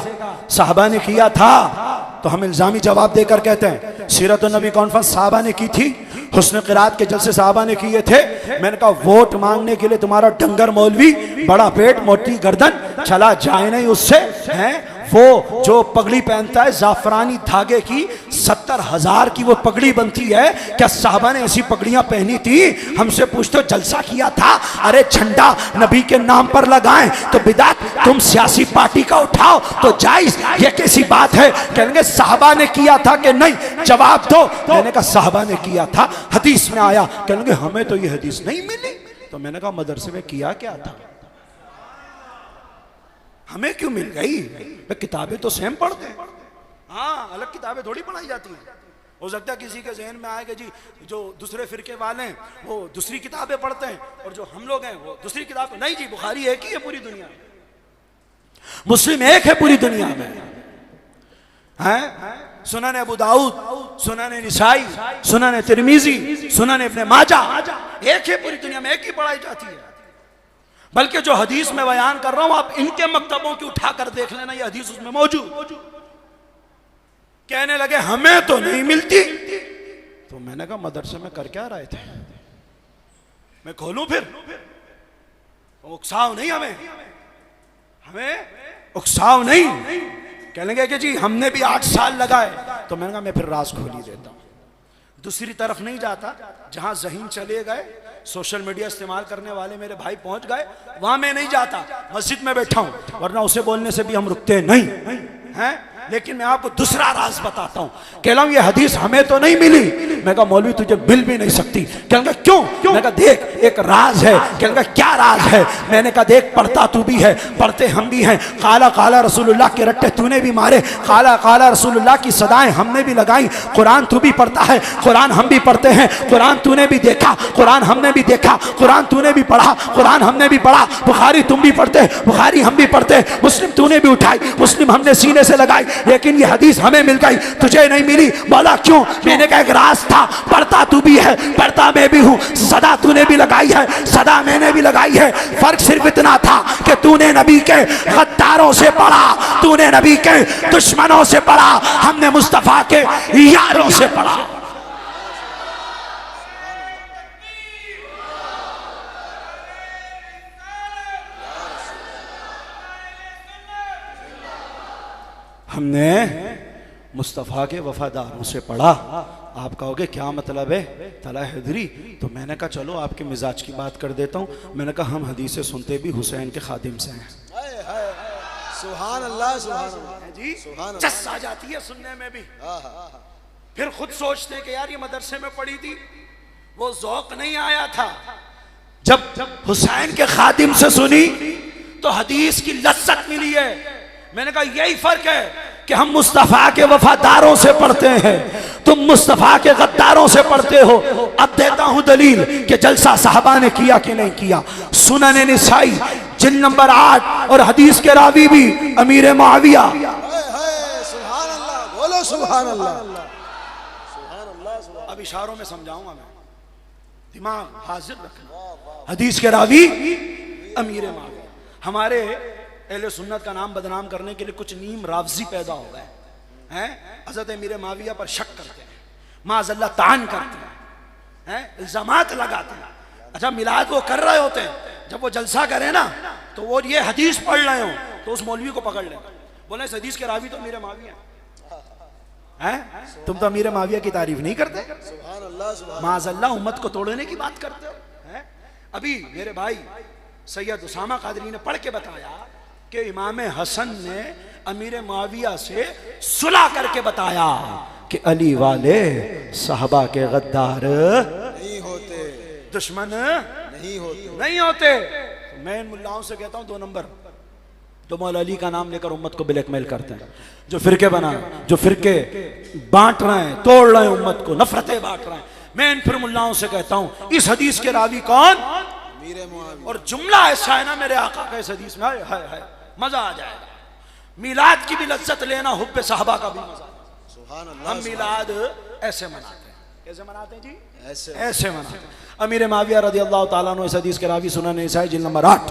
[SPEAKER 1] साहबा ने किया था तो हम इल्जामी जवाब देकर कहते हैं सीरत नबी कॉन्फ्रेंस साहबा ने की थी, हुस्न क़िराअत के जलसे साहबा ने किए थे। मैंने कहा वोट मांगने के लिए तुम्हारा डंगर मौलवी, बड़ा पेट मोटी गर्दन, चला जाए नहीं उससे, हैं वो जो पगड़ी पहनता है जाफरानी धागे की, 70,000 की वो पगड़ी बनती है, क्या साहबा ने ऐसी पगड़ियां पहनी थी? हमसे पूछते जलसा किया था, अरे झंडा नबी के नाम पर लगाएं तो बिदात, तुम सियासी पार्टी का उठाओ तो जायज, ये कैसी बात है? कहेंगे साहबा ने किया था कि नहीं, जवाब दो। मैंने कहा साहबा ने किया था, हदीस में आया। कहेंगे हमें तो ये हदीस नहीं मिली। तो मैंने कहा मदरसे में किया क्या था, हमें क्यों मिल गई? किताबें तो सेम पढ़ते हैं, हाँ अलग किताबें थोड़ी पढ़ाई जाती हैं। हो सकता है किसी के जहन में आएगा जी जो दूसरे फिरके वाले हैं वो दूसरी किताबें पढ़ते हैं और जो हम लोग हैं वो दूसरी किताब। नहीं जी, बुखारी एक ही है पूरी दुनिया में, मुस्लिम एक है पूरी दुनिया में, हैं सुनन अबू दाऊद, सुनन निसाई, सुनन तिरमिजी, सुनन इब्ने माजा, एक है पूरी दुनिया में, एक ही पढ़ाई जाती है। बल्कि जो हदीस में बयान कर रहा हूं आप इनके मकतबों की उठाकर देख लेना, ये हदीस उसमें मौजूद। कहने लगे हमें तो नहीं मिलती। तो मैंने कहा मदरसे में कर क्या रहे थे, मैं खोलूं फिर? उकसाव नहीं, हमें उकसाव नहीं। कहने लगे कि जी हमने भी 8 साल लगाए। तो मैंने कहा मैं फिर राज खोल ही देता हूं, दूसरी तरफ नहीं जाता। जहां ज़हीन चले गए, सोशल मीडिया इस्तेमाल करने वाले मेरे भाई पहुंच गए, वहां मैं नहीं जाता, मस्जिद में बैठा हूं, वरना उसे बोलने से भी हम रुकते नहीं हैं। लेकिन मैं आपको दूसरा राज बताता हूं। कह रहा हूं ये हदीस हमें तो नहीं मिली। मैं कहा मौलवी तुझे मिल भी नहीं सकती। कहने क्यों? मैंने कहा देख एक राज है। कहने क्या राज है? मैंने कहा देख पढ़ता तू भी है, पढ़ते हम भी हैं। काला काला रसूलुल्लाह के रट्टे तूने भी मारे, काला काला रसूलुल्लाह की सदाएं हमने भी लगाई। कुरान तू भी पढ़ता है, कुरान हम भी पढ़ते हैं, कुरान तूने भी देखा, कुरान हमने भी देखा, कुरान तूने भी पढ़ा, कुरान हमने भी पढ़ा। बुखारी तुम भी पढ़ते, बुखारी हम भी पढ़ते, मुस्लिम तूने भी उठाई, मुस्लिम हमने सीने से लगाई, लेकिन ये हदीस हमें मिल गई, तुझे नहीं मिली। बोला क्यों? मैंने कहा एक राज था, पढ़ता तू भी है, पढ़ता मैं भी हूं, सदा तूने भी लगाई है, सदा मैंने भी लगाई है। फर्क सिर्फ इतना था कि तूने नबी के गद्दारों से पढ़ा, तूने नबी के दुश्मनों से पढ़ा, हमने मुस्तफा के यारों से पढ़ा। हमने मुस्तफ़ा के वफादारों से पढ़ा। आप कहोगे क्या मतलब है तला हैदरी? तो मैंने कहा चलो आपके मिजाज की बात कर देता हूँ। मैंने कहा हम हदीसें सुनते भी हुसैन के खादिम से हैं।
[SPEAKER 2] सुभान अल्लाह, सुभान अल्लाह
[SPEAKER 1] जी, चस आ जाती है सुनने में भी। फिर खुद सोचते कि यार ये मदरसे में पढ़ी थी, वो ज़ौक़ नहीं आया था। जब हुसैन के खादिम से सुनी तो हदीस की लज्जत मिली है। मैंने कहा यही फर्क है कि हम मुस्तफ़ा के वफादारों से पढ़ते हैं, तुम मुस्तफ़ा के गद्दारों से पढ़ते हो। अब देता हूं दलील कि जलसा साहबा ने किया कि नहीं किया। सुनन निसाई जिल्द नंबर 8 और हदीस के रावी भी अमीर मुआविया।
[SPEAKER 2] सुभान अल्लाह, बोलो सुभान अल्लाह।
[SPEAKER 1] अब इशारों में समझाऊंगा मैं, दिमाग हाजिर रखना। हदीस के रावी अमीर मुआविया। हमारे अहले सुन्नत का नाम बदनाम करने के लिए कुछ नीम रावजी पैदा हो गए हैं, हज़रत अमीर मुआविया पर शक करते हैं, माज़अल्लाह तान करते हैं। हैं, इल्जामात लगाते हैं। अच्छा मिलाद वो कर रहे होते हैं, जब वो जलसा करें ना तो वो ये हदीस पढ़ रहे हो तो उस मौलवी को पकड़ लें, बोले इस हदीस के रावी तो अमीर माविया हैं, तुम तो अमीर माविया की तारीफ नहीं करते, माज़अल्लाह उम्मत को तोड़ने की बात करते हो हैं? अभी मेरे भाई सैयद उसामा कादरी ने पढ़ के बताया कि इमाम हसन ने अमीर माविया से सुलह करके बताया कि अली वाले साहबा के गद्दार
[SPEAKER 2] नहीं होते,
[SPEAKER 1] दुश्मन
[SPEAKER 2] नहीं होते।
[SPEAKER 1] तो मैं इन मुल्लाओं से कहता हूं 2 नंबर जो मौला अली का नाम लेकर उम्मत को ब्लैकमेल करते हैं, जो फिरके बना, जो फिरके बांट रहे हैं, तोड़ रहे हैं उम्मत को, नफरतें बांट रहे हैं, मैं इन फिर मुल्लाओं से कहता हूं इस हदीस के रावी कौन? और जुमला ऐसा है ना मेरे आका का इस हदीस में, हाय मजा आ जाएगा। मिलाद की भी लज्जत लेना, हुब्बे साहबा का भी मजा। हम मिलाद ऐसे मनाते हैं, कैसे मनाते हैं जी? ऐसे मनाते हैं। अमीर माविया रज़ी अल्लाह ताला अन्हु, इस हदीस के रावी सुनन नसाई जिल्द नंबर 8,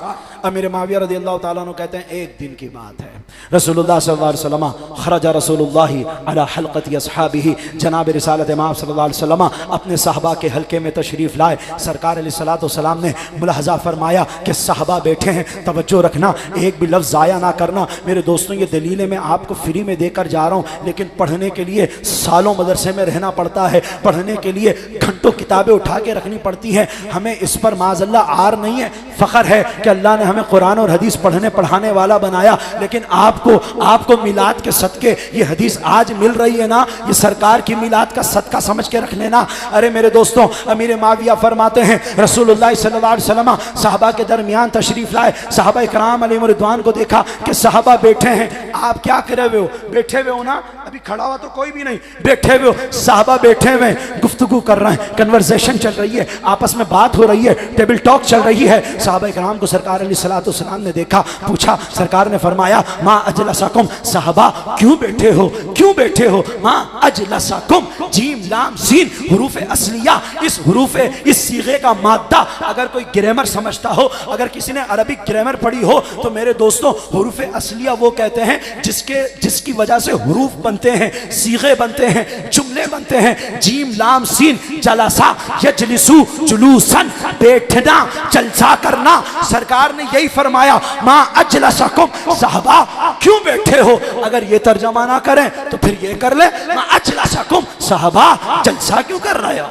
[SPEAKER 1] अमीर माविया रज़ी अल्लाह ताला अन्हु कहते हैं एक दिन की बात है, रसूलुल्लाह सल्लल्लाहु अलैहि वसल्लम खरजा रसूलुल्लाह अला हल्क़ति अस्हाबिही, जनाब रिसालत इमाम सल्लल्लाहु अलैहि वसल्लम अपने साहबा के हल्के में तशरीफ लाए। सरकार अलैहिस्सलातु वस्सलाम ने मुलाहजा फरमाया कि साहबा बैठे हैं, तवज्जो रखना, एक भी लफ्ज़ ज़ाया ना करना। मेरे दोस्तों ये दलीलें मैं आपको फ्री में देकर जा रहा हूँ, लेकिन पढ़ने के लिए सालों मदरसे में रहना पड़ता है, पढ़ने के लिए घंटों किताबें उठा के रखनी पड़ती है। हमें इस पर माज़अल्लाह आर नहीं है, फ़ख्र है कि अल्लाह ने हमें कुरान और हदीस पढ़ने पढ़ाने वाला बनाया। लेकिन आपको मिलाद के सदके ये हदीस आज मिल रही है ना, ये सरकार की मिलाद का सदका समझ के रख लेना। अरे मेरे दोस्तों, अमीर माविया फरमाते हैं रसूलुल्लाह सल्लल्लाहु अलैहि वसल्लम साहबा के दरमियान तशरीफ लाए, साहबा इकराम अलैहिम रिदवान को देखा कि साहबा बैठे हैं। आप क्या करे हुए हो? बैठे हुए हो ना, अभी खड़ा हुआ तो कोई भी नहीं, बैठे हुए हो। साहबा बैठे हुए गुफ्तगू कर रहे हैं, कन्वर्सेशन चल रही है, आपस में बात हो रही है, टेबल टॉक चल रही है। साहबा इकराम को सरकार अलैहिस्सलातु वस्सलाम ने देखा, पूछा, सरकार ने फरमाया मा अजलसकुम, साहबा क्यों बैठे हो, क्यों बैठे हो? मा अजलसकुम, जीम लाम सीन हुरूफ असलिया, इस हुरूफ इस सीगे का मादा अगर कोई ग्रामर समझता हो, अगर किसी ने अरबिक ग्रामर पढ़ी हो तो मेरे दोस्तों हुरूफ असलिया वो कहते हैं जिसकी वजह से हुरूफ बनते हैं, सीगे बनते हैं, जुमले बनते हैं। जीम लाम सीन, जलसा यजलिसु जुलूसन, बैठना, जलसा करना। सरकार ने यही फरमाया मा अजलसकुम, साहबा क्यों बैठे हो? अगर ये तर्जमा ना करें तो फिर ये कर ले, मा अजलसकुम, साहबा जलसा क्यों कर रहे हो?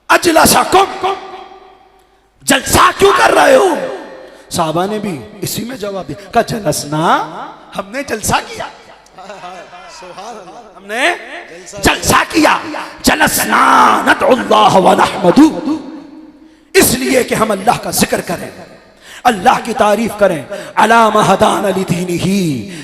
[SPEAKER 1] अजलसकुम, जलसा क्यों कर रहे हो? साहबा ने भी इसी में जवाब दिया, का जलसना, हमने जलसा किया, हमने जलसा किया। जलसना नदउल्लाह व नहमदु, इसलिए कि हम अल्लाह का जिक्र करें, अल्लाह की तारीफ करें। अला महदान लिदीनिही,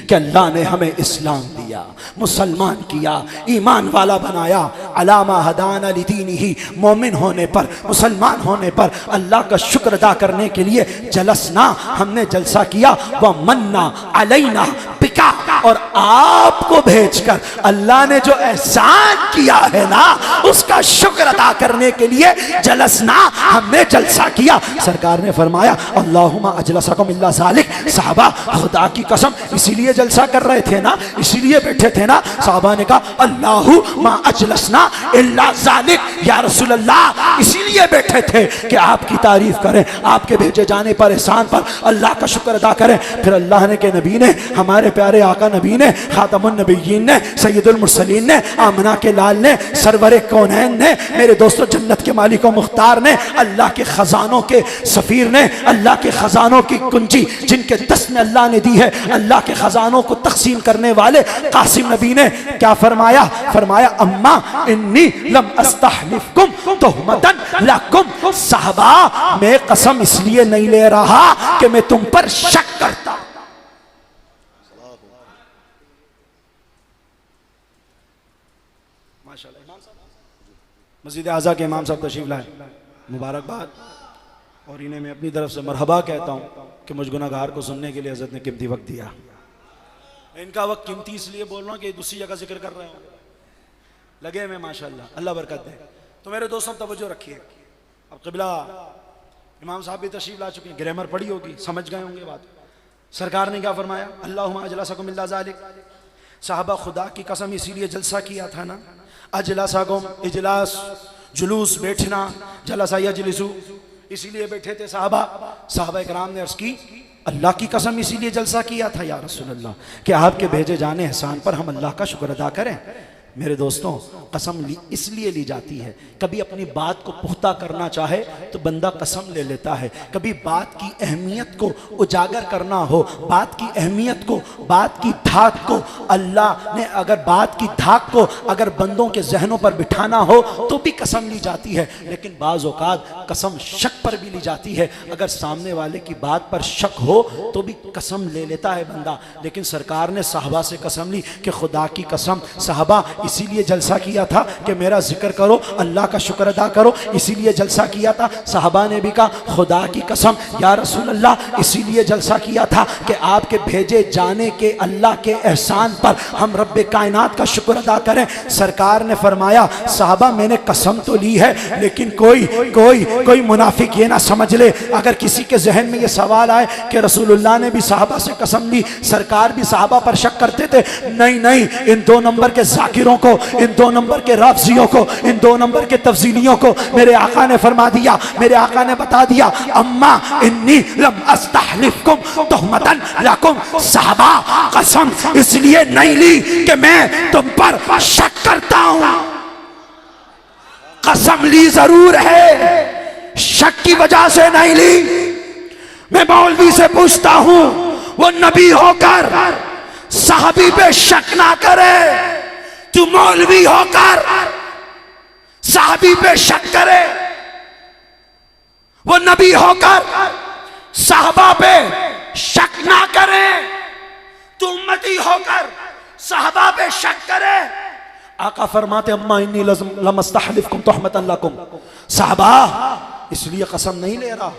[SPEAKER 1] कि अल्लाह ने हमें इस्लाम दिया, मुसलमान किया, ईमान वाला बनाया। अला महदान लिदीनिही, मोमिन होने पर, मुसलमान होने पर अल्लाह का शुक्र अदा करने के लिए जलसना, हमने जलसा किया। व मन्ना अलैना बिका, और आपको भेजकर अल्लाह ने जो एहसान किया है ना, उसका शुक्र अदा करने के लिए जलसना, हमने जलसा किया। सरकार ने फरमाया अल्लाहुम्मा अजलसकुम इल्ला ज़ालिक, साहबा खुदा की कसम इसीलिए जलसा कर रहे थे ना, इसीलिए बैठे थे ना। साहबा ने कहा अल्लाहुम्मा अजलसना इल्ला ज़ालिक, या रसूल अल्लाह इसीलिए बैठे थे कि आपकी तारीफ करें, आपके भेजे जाने पर, एहसान पर अल्लाह का शुक्र अदा करें। फिर अल्लाह ने के नबी ने, हमारे प्यारे आका नबी ने, खातमुन नबीयीन ने, सैयदुल मुरसलीन ने, आमना के लाल ने, सरवरे कौनैन ने, मेरे दोस्तों जन्नत के मालिक व मुख्तार ने, अल्लाह के खजानों के सफीर ने, अल्लाह के खजानों की कुंजी जिनके दस्त में अल्लाह ने दी है, अल्लाह के खजानों को तकसीम करने वाले कासिम नबी ने क्या फरमाया? फरमाया अम्मा इन्नी लम अस्तहलिफकुम तुहमतन लकुम, साहबा मैं कसम इसलिए नहीं ले रहा कि मैं तुम पर शक करता। मस्जिद आज़ा के इमाम साहब तशरीफ लाए, मुबारकबाद। और इन्हें मैं अपनी तरफ से मरहबा कहता हूँ कि मुझ गुनाहगार को सुनने के लिए हज़रत ने कीमती वक्त दिया। इनका वक्त कीमती इसलिए बोल रहा हूँ कि दूसरी जगह जिक्र कर रहे हो, लगे हुए माशाल्लाह, अल्लाह बरकत दे। तो मेरे दोस्तों तवज्जो रखिए। अब क़िबला इमाम साहब भी तशरीफ ला चुके हैं, ग्रामर पढ़ी होगी, समझ गए होंगे बात। सरकार ने क्या फरमाया? अल्लाहुम्मा अजलसकुम इल्ला ज़ालिक, साहबा खुदा की कसम इसीलिए जलसा किया था ना, अजलसाकुम इजलास जुलूस बैठना, जलसा यजलिसु इसीलिए बैठे थे साहबा। साहबा इकराम ने अर्ज़ की अल्लाह की कसम इसीलिए जलसा किया था या रसूल अल्लाह कि आपके भेजे जाने एहसान पर हम अल्लाह का शुक्र अदा करें। मेरे दोस्तों, कसम इसलिए ली जाती है, कभी अपनी बात को पुख्ता करना चाहे तो बंदा कसम ले लेता है, कभी बात की अहमियत को उजागर करना हो, बात की अहमियत को, बात की धाक को, अल्लाह ने अगर बात की धाक को अगर बंदों के जहनों पर बिठाना हो तो भी कसम ली जाती है। लेकिन बाज़ औक़ात कसम शक पर भी ली जाती है, अगर सामने वाले की बात पर शक हो तो भी कसम ले लेता है बंदा। लेकिन सरकार ने साहबा से कसम ली कि खुदा की कसम, साहबा इसीलिए जलसा किया था कि मेरा जिक्र करो, अल्लाह का शुक्र अदा करो, इसीलिए जलसा किया था। साहबा ने भी कहा खुदा की कसम या रसूल अल्लाह इसीलिए जलसा किया था कि आपके भेजे जाने के अल्लाह के एहसान पर हम रब्बे कायनात का शुक्र अदा करें। सरकार ने फरमाया साहबा मैंने कसम तो ली है, लेकिन कोई मुनाफिक ये ना समझ ले, अगर किसी के जहन में ये सवाल आए कि रसूलुल्लाह ने भी साहबा से कसम ली, सरकार भी साहबा पर शक करते थे, नहीं, इन 2 नंबर के जाकिरों को, इन 2 नंबर के राफजियों को, इन 2 नंबर के तफजीलियों को मेरे आका ने फरमा दिया, मेरे आका ने बता दिया अम्मा इन्नी लम अस्तहलिफकुम तुहमतन लकुम, साहबा कसम इसलिए नहीं ली कि मैं तुम पर शक करता हूं, कसम ली जरूर है, शक की वजह से नहीं ली। मैं मौलवी से पूछता हूं, वो नबी होकर साहबी पे शक ना करे, तू मौलवी होकर साहबी पे शक करे, वो नबी होकर साहबा पे शक ना करे, तू उम्मती होकर साहबा पे शक करे। आका फरमाते अम्मा इन्नी लमस्तहलिफकुम तुहमतन लकुम, साहबा इसलिए कसम नहीं ले रहा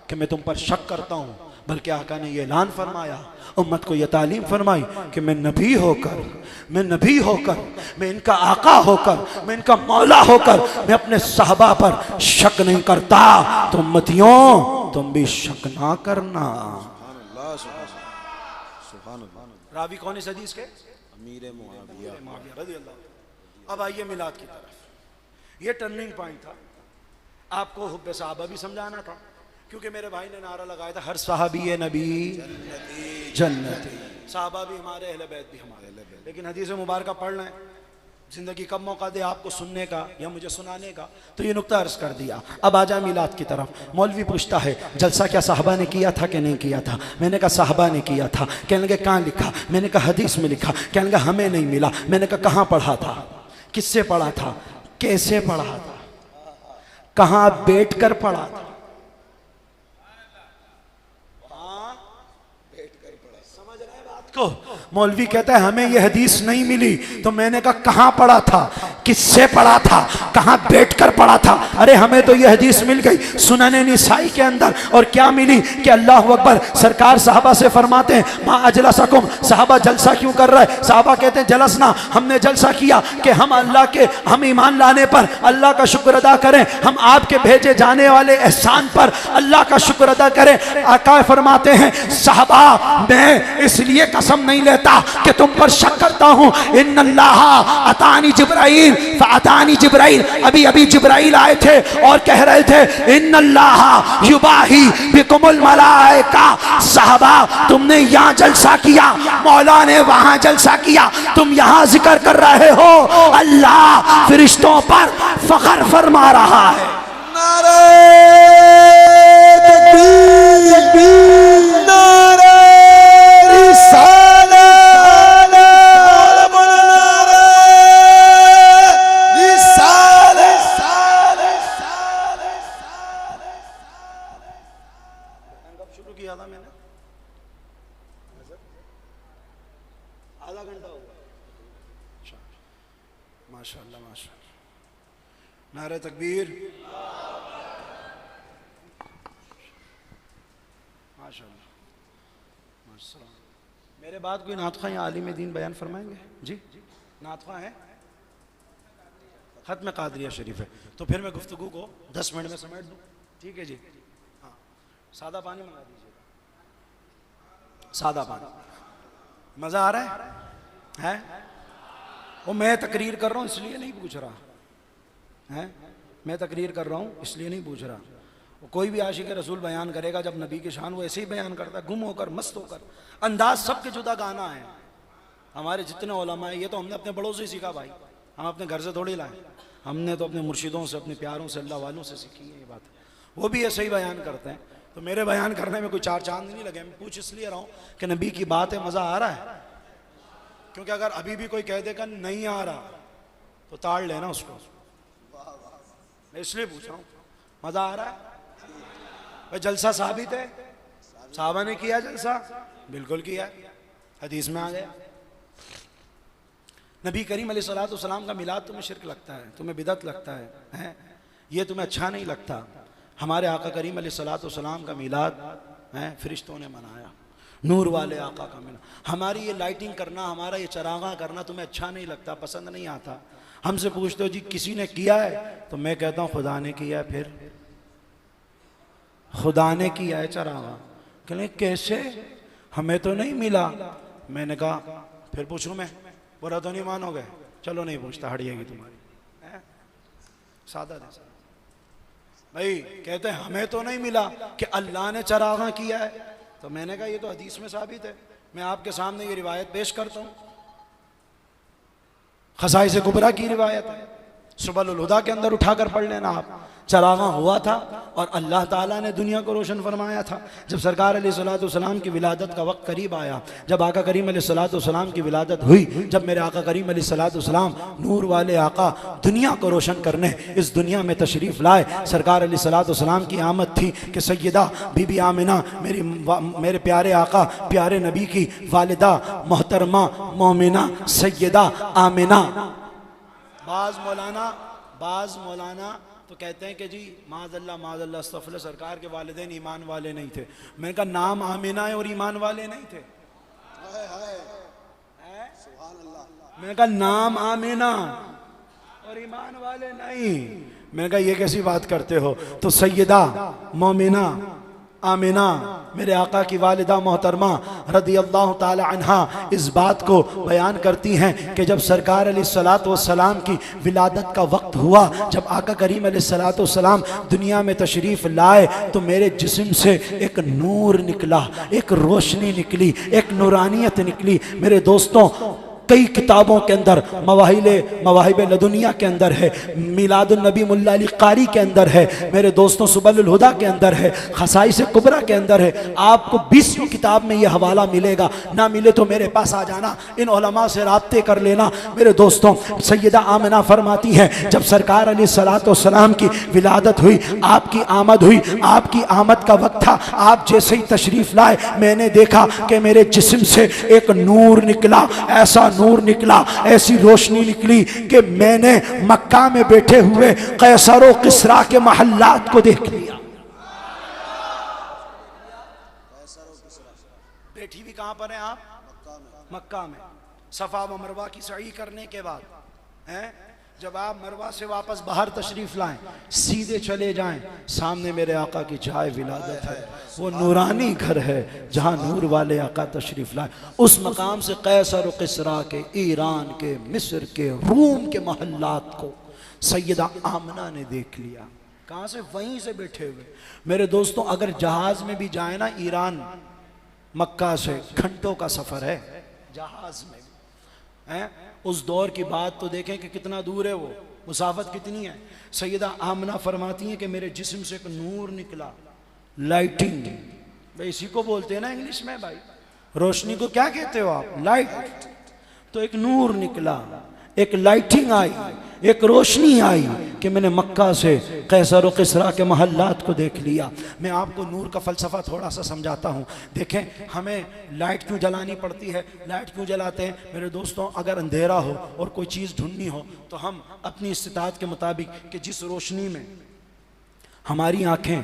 [SPEAKER 1] कि मैं तुम पर शक करता हूं, बल्कि आका ने यह ऐलान फरमाया, उम्मत को यह तालीम फरमाई कि मैं नबी होकर, मैं इनका आका होकर, मैं इनका मौला होकर मैं अपने साहबा पर शक नहीं करता, तो उम्मतियों तुम भी शक ना करना। रावी कौन इस हदीस के? अमीर मुआविया रज़ियल्लाहु। अब आइए मिलाद की तरफ। ये टर्निंग पॉइंट था, आपको हुब्बे साहबा भी समझाना था, क्योंकि मेरे भाई ने नारा लगाया था हर सहाबी नबी जन्नती, साहबा भी हमारे, अहले बैत भी हमारे। लेकिन हदीस मुबारका पढ़ लें, जिंदगी कब मौका दे आपको सुनने का या मुझे सुनाने का, तो ये नुक्ता अर्ज कर दिया। अब आ जाए मिलाद की तरफ। मौलवी पूछता है जलसा क्या साहबा ने किया था कि नहीं किया था? मैंने कहा साहबा ने किया था। कहने लगे कहाँ लिखा? मैंने कहा हदीस में लिखा। कहने लगा हमें नहीं मिला। मैंने कहा कहाँ पढ़ा था, किससे पढ़ा था, कैसे पढ़ा था, कहाँ बैठ कर पढ़ा था? को मौलवी कहता है हमें यह हदीस नहीं मिली। तो मैंने कहा कहाँ पढ़ा था, किससे पढ़ा था, कहाँ बैठकर पढ़ा था? अरे हमें तो यह हदीस मिल गई सुनने निसाई के अंदर। और क्या मिली कि अल्लाह अकबर, सरकार साहबा से फरमाते हैं माँ अजलसकुम, साहबा जलसा क्यों कर रहा है? साहबा कहते हैं जलसना, हमने जलसा किया कि हम अल्लाह के, हम ईमान लाने पर अल्लाह का शुक्र अदा करें, हम आपके भेजे जाने वाले एहसान पर अल्लाह का शुक्र अदा करें। आका फरमाते हैं साहबा मैं इसलिए कसम नहीं लेता कि तुम पर शक करता हूं। इन्नल्लाह अतानी जिब्राइल फअतानी जिब्राइल, अभी अभी जिब्राइल आए थे और कह रहे थे इन्नल्लाह युबाही बिकुमुल मलाइका। साहबा तुमने यहाँ जलसा किया, मौला ने वहां जलसा किया, तुम यहाँ जिक्र कर रहे हो, अल्लाह फरिश्तों पर फख्र फरमा रहा है।
[SPEAKER 2] नारे तकबीर, नारे
[SPEAKER 1] माशाअल्लाह माशाअल्लाह, नारे तकबीर, माशाअल्लाह माशाअल्लाह। मेरे बाद कोई नातख़ा या आलिम दीन बयान फरमाएंगे? जी नातख़ा है, ख़त्म क़ादरिया शरीफ है, तो फिर मैं गुफ्तगू को 10 मिनट में समेट दूँ। ठीक है जी, हाँ सादा पानी मंगा दीजिएगा, सादा पानी। मज़ा आ रहा है? है? वो मैं तकरीर कर रहा हूँ इसलिए नहीं पूछ रहा है, मैं तकरीर कर रहा हूँ इसलिए नहीं पूछ रहा। वो कोई भी आशिक रसूल बयान करेगा जब नबी की शान, वो ऐसे ही बयान करता है, गुम होकर, मस्त होकर। अंदाज सबके जुदा गाना है। हमारे जितने उलमा है, ये तो हमने अपने बड़ों से ही सीखा भाई, हम अपने घर से थोड़ी लाए, हमने तो अपने मुर्शिदों से, अपने प्यारों से, अल्लाह वालों से सीखी है ये बात। वो भी ऐसे ही बयान करते हैं। तो मेरे बयान करने में कोई चार चांद नहीं लगे। मैं पूछ इसलिए रहा हूँ कि नबी की बात है, मज़ा आ रहा है? क्योंकि अगर अभी भी कोई कह देगा नहीं आ रहा तो ताड़ लेना उसको। मैं इसलिए पूछ रहा हूँ, मज़ा आ रहा है भाई? जलसा साबित है, साहबा ने किया जलसा, बिल्कुल किया, हदीस में आ गया। नबी करीम अलैहिस्सलाम का मिलाद तुम्हें शिरक लगता है, तुम्हें बिदअत लगता है? ये तुम्हें अच्छा नहीं लगता? हमारे आका करीम अलैहिस्सलाम का मिलाद है फरिश्तों ने मनाया, नूर वाले आका का मिलाद। हमारी ये लाइटिंग करना, हमारा ये चरागा करना तुम्हें अच्छा नहीं लगता, पसंद नहीं आता? हमसे पूछते हो जी किसी ने किया है, तो मैं कहता हूँ खुदा ने किया है। फिर खुदा ने किया है चरागा। कहले कैसे? हमें तो नहीं मिला। मैंने कहा फिर पूछ लूँ मैं? बुरा तो नहीं मानोगे? चलो नहीं पूछता, हट जाएगी तुम्हारी। सादा दे भाई, कहते हैं हमें तो नहीं मिला कि अल्लाह ने चरागा किया है। तो मैंने कहा ये तो हदीस में साबित है। मैं आपके सामने ये रिवायत पेश करता हूँ, खसाइस कुबरा की रिवायत है, सुबुल हुदा के अंदर उठाकर पढ़ लेना आप। चरागा हुआ था और अल्लाह ताला ने दुनिया को रोशन फरमाया था। जब सरकार अलैहिस्सलाम की विलादत का वक्त करीब आया, जब आका करीम अलैहिस्सलाम की विलादत हुई, जब मेरे आका करीम अलैहिस्सलाम नूर वाले आका दुनिया को रोशन करने इस दुनिया में तशरीफ़ लाए, सरकार अलैहिस्सलाम की आमद थी कि सैयदा बीबी आमिना, मेरे प्यारे आका प्यारे नबी की वालिदा मोहतरमा मोमिना सैयदा आमिना। बाज़ मौलाना तो कहते हैं कि जी माज़अल्लाह अस्तग़फ़िरुल्लाह, सरकार के वालिदैन ईमान वाले नहीं थे। मैंने कहा नाम आमिना है और ईमान वाले नहीं थे? मैंने कहा नाम आमिना और ईमान वाले नहीं। मैंने कहा ये कैसी बात करते हो? तो सैयदा मोमिना आमिना मेरे आका की वालिदा मोहतरमा रदियल्लाहु ताला अन्हा इस बात को बयान करती हैं कि जब सरकार अलैहिस्सलाम की विलादत का वक्त हुआ, जब आका करीम अलैहिस्सलाम दुनिया में तशरीफ़ लाए, तो मेरे जिस्म से एक नूर निकला, एक रोशनी निकली, एक नूरानियत निकली। मेरे दोस्तों, कई किताबों के अंदर मवाहिब लदुनिया के अंदर है, मिलादुन नबी मुल्ला अली कारी के अंदर है, मेरे दोस्तों सुबुल हुदा के अंदर है, खसाइस कुबरा के अंदर है। आपको 20वीं किताब में यह हवाला मिलेगा, ना मिले तो मेरे पास आ जाना, इन उलमा से राब्ते कर लेना। मेरे दोस्तों, सैयदा आमिना फरमाती है जब सरकार अलैहिस्सलाम की विलादत हुई, आपकी आमद हुई, आपकी आमद का वक्त था, आप जैसे ही तशरीफ़ लाए, मैंने देखा कि मेरे जिस्म से एक नूर निकला, ऐसा नूर निकला, ऐसी रोशनी निकली कि मैंने मक्का में बैठे हुए कैसर और किसरा के महल्लात को देख लिया। बैठी भी कहां पर हैं आप? मक्का में। सफा व मरवा की सई करने के बाद हैं, जब आप मरवा से वापस बाहर तशरीफ लाएं, सीधे चले जाएं, सामने मेरे आका की जाए विलादत है। वो नूरानी घर है जहां नूर वाले आका तशरीफ लाए। उस मकाम से कैसर और किसरा के, ईरान के, मिस्र के, रूम के महल्लात को सैयदा आमिना ने देख लिया। कहां से? वहीं से बैठे हुए। मेरे दोस्तों, अगर जहाज में भी जाए ना, ईरान मक्का से घंटों का सफर है जहाज में है। उस दौर की बात तो देखें कि कितना दूर है, वो मुसाफत कितनी है। सैयदा आमिना फरमाती हैं कि मेरे जिस्म से एक नूर निकला, लाइटिंग, भाई इसी को बोलते हैं ना इंग्लिश में भाई, रोशनी को क्या कहते हो आप? लाइट। तो एक नूर निकला, एक लाइटिंग आई, एक रोशनी आई कि मैंने मक्का से कैसर और किसरा के महल्लात को देख लिया। मैं आपको नूर का फ़लसफ़ा थोड़ा सा समझाता हूँ। देखें, हमें लाइट क्यों जलानी पड़ती है, लाइट क्यों जलाते हैं? मेरे दोस्तों, अगर अंधेरा हो और कोई चीज़ ढूंढनी हो तो हम अपनी इस्तिताअत के मुताबिक कि जिस रोशनी में हमारी आँखें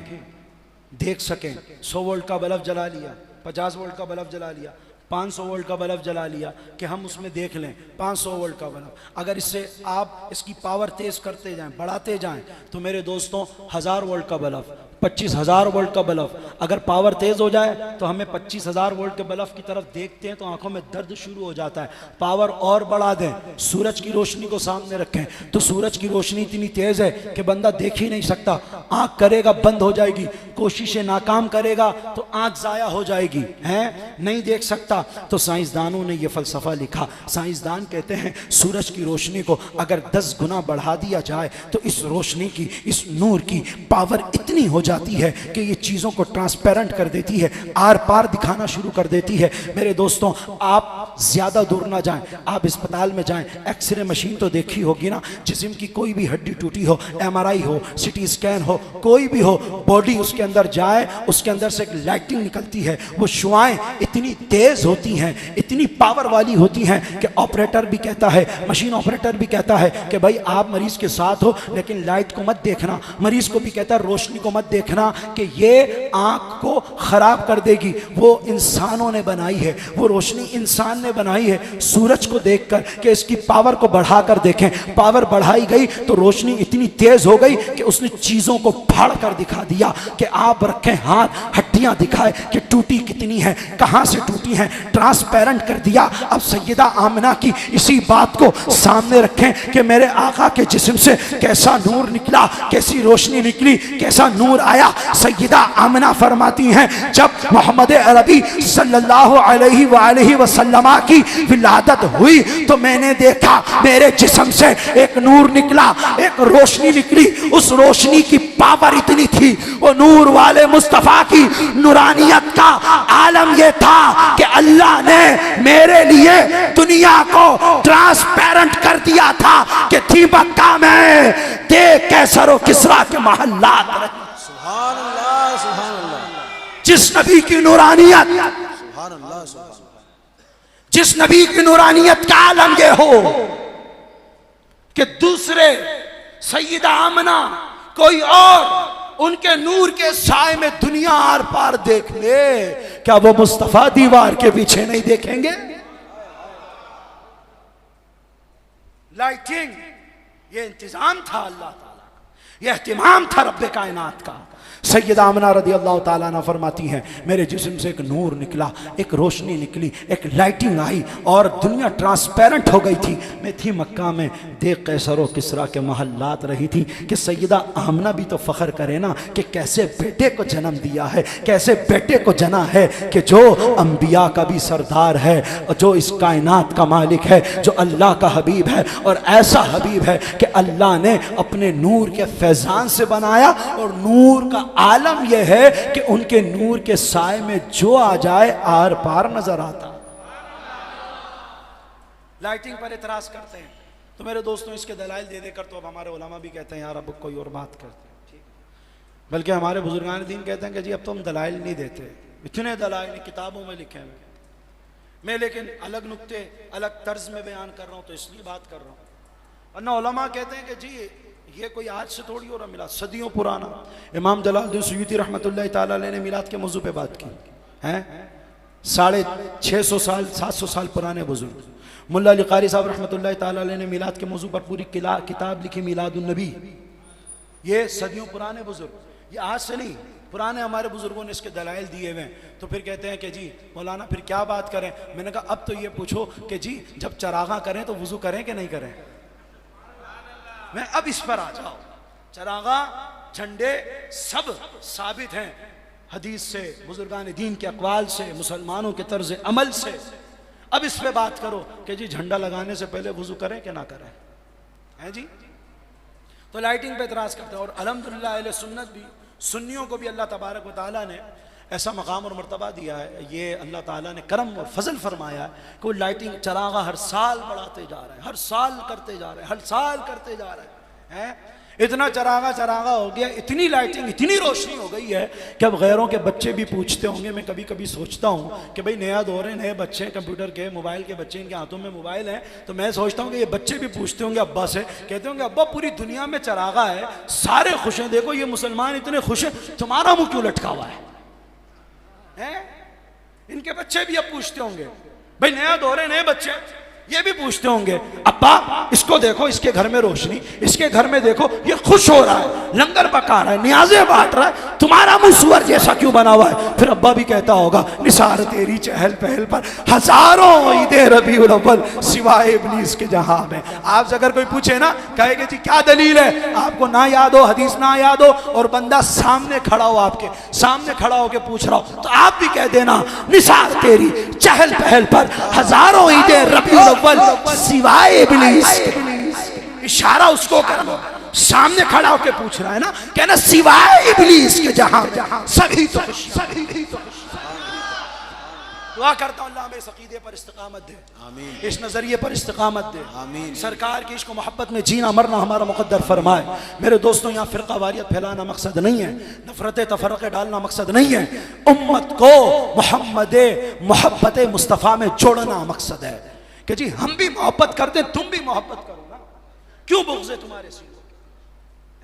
[SPEAKER 1] देख सकें, 100 वोल्ट का बल्ब जला लिया, 50 वोल्ट का बल्ब जला लिया, 500 वोल्ट का बल्ब जला लिया कि हम उसमें देख लें 500 वोल्ट का बल्ब। अगर इससे आप इसकी पावर तेज़ करते जाएं, बढ़ाते जाएं, तो मेरे दोस्तों 1000 वोल्ट का बल्ब, 25,000 वोल्ट का बल्ब, अगर पावर तेज हो जाए तो हमें 25,000 वोल्ट के बल्ब की तरफ देखते हैं तो आंखों में दर्द शुरू हो जाता है। पावर और बढ़ा दें, सूरज की रोशनी को सामने रखें तो सूरज की रोशनी इतनी तेज है कि बंदा देख ही नहीं सकता, आंख करेगा बंद हो जाएगी, कोशिशें नाकाम करेगा तो आंख जाया हो जाएगी, हैं नहीं देख सकता। तो साइंसदानों ने यह फलसफा लिखा, साइंसदान कहते हैं सूरज की रोशनी को अगर 10 गुना बढ़ा दिया जाए तो इस रोशनी की, इस नूर की पावर इतनी हो जाती है कि ये चीज़ों को ट्रांसपेरेंट कर देती है, आर पार दिखाना शुरू कर देती है। मेरे दोस्तों, आप ज़्यादा दूर ना जाएं, आप अस्पताल में जाएं, एक्सरे मशीन तो देखी होगी ना, जिस्म की कोई भी हड्डी टूटी हो, MRI हो, CT स्कैन हो, कोई भी हो, बॉडी उसके अंदर जाए, उसके अंदर से एक लाइटिंग निकलती है, वो शुआएं इतनी तेज होती हैं, इतनी पावर वाली होती हैं कि ऑपरेटर भी कहता है, मशीन ऑपरेटर भी कहता है कि भाई आप मरीज के साथ हो लेकिन लाइट को मत देखना, मरीज को भी कहता है रोशनी को मत देखना कि ये आंख को खराब कर देगी। वो इंसानों ने बनाई है, वो रोशनी इंसान ने बनाई है। सूरज को देखकर कि इसकी पावर को बढ़ाकर देखें, पावर बढ़ाई गई तो रोशनी इतनी तेज हो गई कि उसने चीजों को फाड़ कर दिखा दिया कि आप रखें हाथ, हड्डियां दिखाए कि टूटी कितनी है, कहां से टूटी है, ट्रांसपेरेंट कर दिया। अब सैयदा आमना की इसी बात को सामने रखें कि मेरे आका के जिस्म से कैसा नूर निकला, कैसी रोशनी निकली, कैसा नूर आया। सैयदा आमना फरमाती हैं जब मोहम्मद अरबी सल्लल्लाहु अलैहि वसल्लम की विलादत हुई तो मैंने देखा मेरे जिस्म से एक नूर निकला, एक रोशनी निकली। उस रोशनी की पावर इतनी थी, वो नूर वाले मुस्तफा की नूरानियत का आलम यह था कि अल्लाह ने मेरे लिए दुनिया को ट्रांसपेरेंट कर दिया था कि थी मक्का में देख कैसर और किसरा के महल्लात।
[SPEAKER 2] सुभान अल्लाह, सुभान अल्लाह।
[SPEAKER 1] जिस नबी की नूरानियत,
[SPEAKER 2] सुभान अल्लाह, सुभान अल्लाह।
[SPEAKER 1] जिस नबी की नूरानियत का आलम यह हो कि दूसरे सैयदा आमना कोई और उनके नूर के साए में दुनिया आर पार देख ले, क्या वो मुस्तफा दीवार के पीछे नहीं देखेंगे? लाइटिंग ये इंतजाम था अल्लाह ताला का, यह एहतिमाम था रब्बे कायनात का। सैयदा आमना रदी अल्लाह ताला अन्हा फरमाती हैं मेरे जिस्म से एक नूर निकला, एक रोशनी निकली, एक लाइटिंग आई और दुनिया ट्रांसपेरेंट हो गई थी। मैं थी मक्का में, देख कैसर व किसरा के महल्लात रही थी कि सैयदा आमना भी तो फ़ख्र करे ना कि कैसे बेटे को जन्म दिया है, कैसे बेटे को जना है कि जो अंबिया का भी सरदार है, जो इस कायनात का मालिक है, जो अल्लाह का हबीब है। और ऐसा हबीब है कि अल्लाह ने अपने नूर के फैज़ान से बनाया और नूर का आलम यह है कि उनके नूर के साए में जो आ जाए आर पार नजर आता। लाइटिंग पर इतराज करते हैं तो मेरे दोस्तों इसके दलाइल दे देकर तो अब हमारे उलमा भी कहते हैं यार अब कोई और बात करते हैं, ठीक, बल्कि हमारे बुजुर्गान दीन कहते हैं कि जी अब तो हम दलाइल नहीं देते, इतने दलाइल किताबों में लिखे हुए। मैं लेकिन अलग नुक्ते अलग तर्ज में बयान कर रहा हूँ तो इसलिए बात कर रहा हूँ। वरना उलमा कहते हैं कि जी ये कोई आज से थोड़ी हो रहा मिलाद, सदियों पुराना। इमाम जलालुद्दीन सुयूती रहमतुल्लाह तआला अलैह ने मिलाद के मौजू पे बात की है, 650 साल 700 साल पुराने बुजुर्ग। मुल्ला अली कारी साहब रहमतुल्लाह तआला अलैह ने मिलाद के मौजू पर पूरी किताब लिखी मिलादुन नबी। ये सदियों पुराने बुजुर्ग, ये आज से नहीं, पुराने हमारे बुजुर्गों ने इसके दलाइल दिए हुए हैं। तो फिर कहते हैं कि जी मौलाना फिर क्या बात करें। मैंने कहा अब तो ये पूछो कि जी जब चरागा करें तो वुजू करें कि नहीं करें। मैं अब इस पर आ जाओ, चरागा झंडे सब साबित हैं हदीस से, बुजुर्गान दीन के अक़वाल से, मुसलमानों के तर्ज अमल से। अब इस पे बात करो कि जी झंडा लगाने से पहले वुजू करें कि ना करें, हैं जी। तो लाइटिंग पे इतराज करते हैं। और अल्हम्दुलिल्लाह अहले सुन्नत भी, सुन्नियों को भी अल्लाह तबारक व तआला ने ऐसा मकाम और मर्तबा दिया है, ये अल्लाह ताला ने करम और फजल फरमाया है कि वो लाइटिंग चरागा हर साल बढ़ाते जा रहे हैं, हर साल करते जा रहे हैं, हर साल करते जा रहे हैं। इतना चरागा हो गया, इतनी लाइटिंग, इतनी रोशनी हो गई है कि अब गैरों के बच्चे भी पूछते होंगे। मैं कभी कभी सोचता हूँ कि भाई नया दौर है, नए बच्चे हैं, कंप्यूटर के, मोबाइल के बच्चे, इनके हाथों में मोबाइल है, तो मैं सोचता हूँ कि ये बच्चे भी पूछते होंगे अब्बा से, कहते होंगे अब्बा पूरी दुनिया में चरागा है, सारे खुश हैं, देखो ये मुसलमान इतने खुश हैं, तुम्हारा मुँह क्यों लटका हुआ है? इनके बच्चे भी अब पूछते होंगे, भाई नया दौर है, नए बच्चे, ये भी पूछते होंगे, अब्बा इसको देखो, इसके घर में रोशनी, इसके घर में देखो ये खुश हो रहा है, लंगर पका रहा है, नियाज़ें बांट रहा है, तुम्हारा मुंह सुअर जैसा क्यों बना हुआ है? फिर अब्बा भी कहता होगा, निसार तेरी चहल पहल पर हजारों ईदे रबीउल अव्वल सिवाय इब्लीस के जहां में। आप अगर कोई पूछे ना, कहेंगे जी क्या दलील है, आपको ना याद हो, हदीस ना याद हो, और बंदा सामने खड़ा हो, आपके सामने खड़ा होकर पूछ रहा हो, तो आप भी कह देना, निसार तेरी चहल पहल पर हजारों ईदे रबीउल सिवाय इब्लीस। इशारा उसको कर लो, सामने खड़ा होकर पूछ रहा है ना, कहना सिवाय इब्लीस के जहां सभी तो दुआ करता हूं, अल्लाह हमें इस अकीदे पर इस्तिकामत दे, आमीन। इस नजरिए पर इस्तिकामत दे, आमीन। सरकार की इश्क मोहब्बत में जीना मरना हमारा मुकद्दर फरमाए। मेरे दोस्तों, यहाँ फिरका वारियत फैलाना मकसद नहीं है, नफरत तफरक़े डालना मकसद नहीं है, उम्मत को मोहब्बत मुस्तफ़ा में जोड़ना मकसद है कि जी हम भी मोहब्बत करते, तुम भी मोहब्बत करो ना, क्यों बुग़्ज़ है तुम्हारे सीनों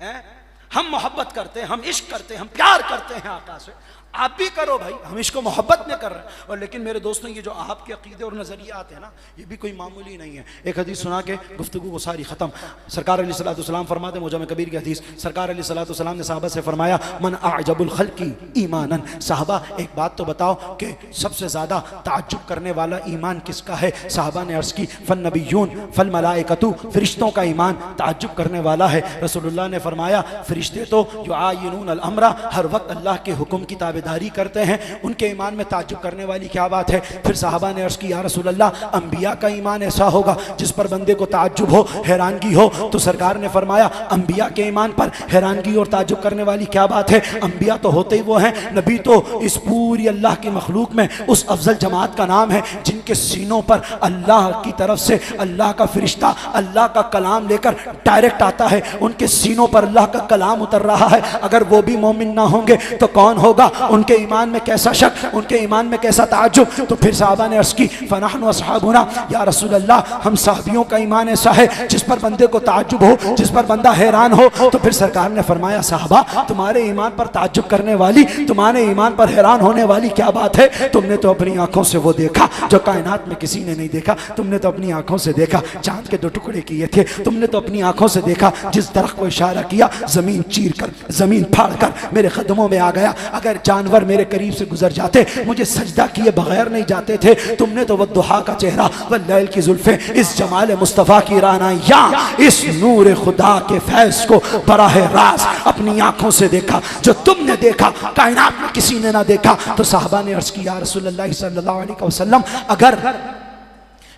[SPEAKER 1] में? हम मोहब्बत करते हैं, हम इश्क करते हैं, हम प्यार करते हैं आका से, आप भी करो भाई, हम इसको मोहब्बत में कर रहे हैं। और लेकिन मेरे दोस्तों, ये जो आपके अकीदे और नज़रियात हैं ना, ये भी कोई मामूली नहीं है। एक हदीस सुना के गुफ्तगू को सारी ख़त्म। सरकार अलैहिस्सलाम फरमाते, मुजम कबीर की हदीस, सरकार अलैहिस्सलाम ने साहबा से फरमाया, मन अअजबुल खल्क़ि ईमानन, साहबा एक बात तो बताओ कि सबसे ज़्यादा ताज्जुब करने वाला ईमान किसका है? साहबा ने अर्ज़ की, फन नबिय्यून फल मलाइकतु, फरिश्तों का ईमान ताज्जुब करने वाला है। रसूलुल्लाह ने फरमाया, फरिश्ते तो युआयिनून अल अम्रा, हर वक्त अल्लाह के हुक्म की दारी करते हैं, उनके ईमान में ताज्जुब करने वाली क्या बात है? फिर साहबा ने अर्ज़ की, या रसूल अल्लाह, अंबिया का ईमान ऐसा होगा जिस पर बंदे को ताज्जुब हो, हैरानगी हो? तो सरकार ने फरमाया, अंबिया के ईमान पर हैरानगी और ताज्जुब करने वाली क्या बात है? अंबिया तो होते ही वो हैं, नबी तो इस पूरी अल्लाह की मखलूक में उस अफजल जमात का नाम है जिनके सीनों पर अल्लाह की तरफ से अल्लाह का फरिश्ता अल्लाह का कलाम लेकर डायरेक्ट आता है, उनके सीनों पर अल्लाह का कलाम उतर रहा है। अगर वो भी मोमिन ना होंगे तो कौन होगा? उनके ईमान में कैसा शक, उनके ईमान में कैसा ताज्जुब? तो फिर साहबा ने अर्ज़ की, फनहनु अस्हाबुना, या रसूल अल्लाह, हम साहबियों का ईमान ऐसा है जिस पर बंदे को ताज्जुब हो, जिस पर बंदा हैरान हो। तो फिर सरकार ने फरमाया, साहबा तुम्हारे ईमान पर ताज्जुब करने वाली, तुम्हारे ईमान पर हैरान होने वाली क्या बात है? तुमने तो अपनी आंखों से वो देखा जो कायनात में किसी ने नहीं देखा, तुमने तो अपनी आंखों से देखा चांद के 2 टुकड़े किए थे, तुमने तो अपनी आंखों से देखा जिस दरख्त को इशारा किया, जमीन चीर कर, जमीन फाड़ कर मेरे कदमों में आ गया। अगर जानवर मेरे करीब से गुजर जाते, मुझे सजदा किए बगैर नहीं जाते थे। तुमने तो वद्दुहा का चेहरा, वल्लैल की जुल्फे, इस जमाल मुस्तफ़ा की रानाइयाँ, इस नूर खुदा के फैज़ को बराह रास्त अपनी आंखों से देखा जो तुमने देखा, कायनात में किसी ने ना देखा। तो साहबा ने अर्ज़ किया, रसूलुल्लाह सल्लल्लाहु अलैहि वसल्लम, अगर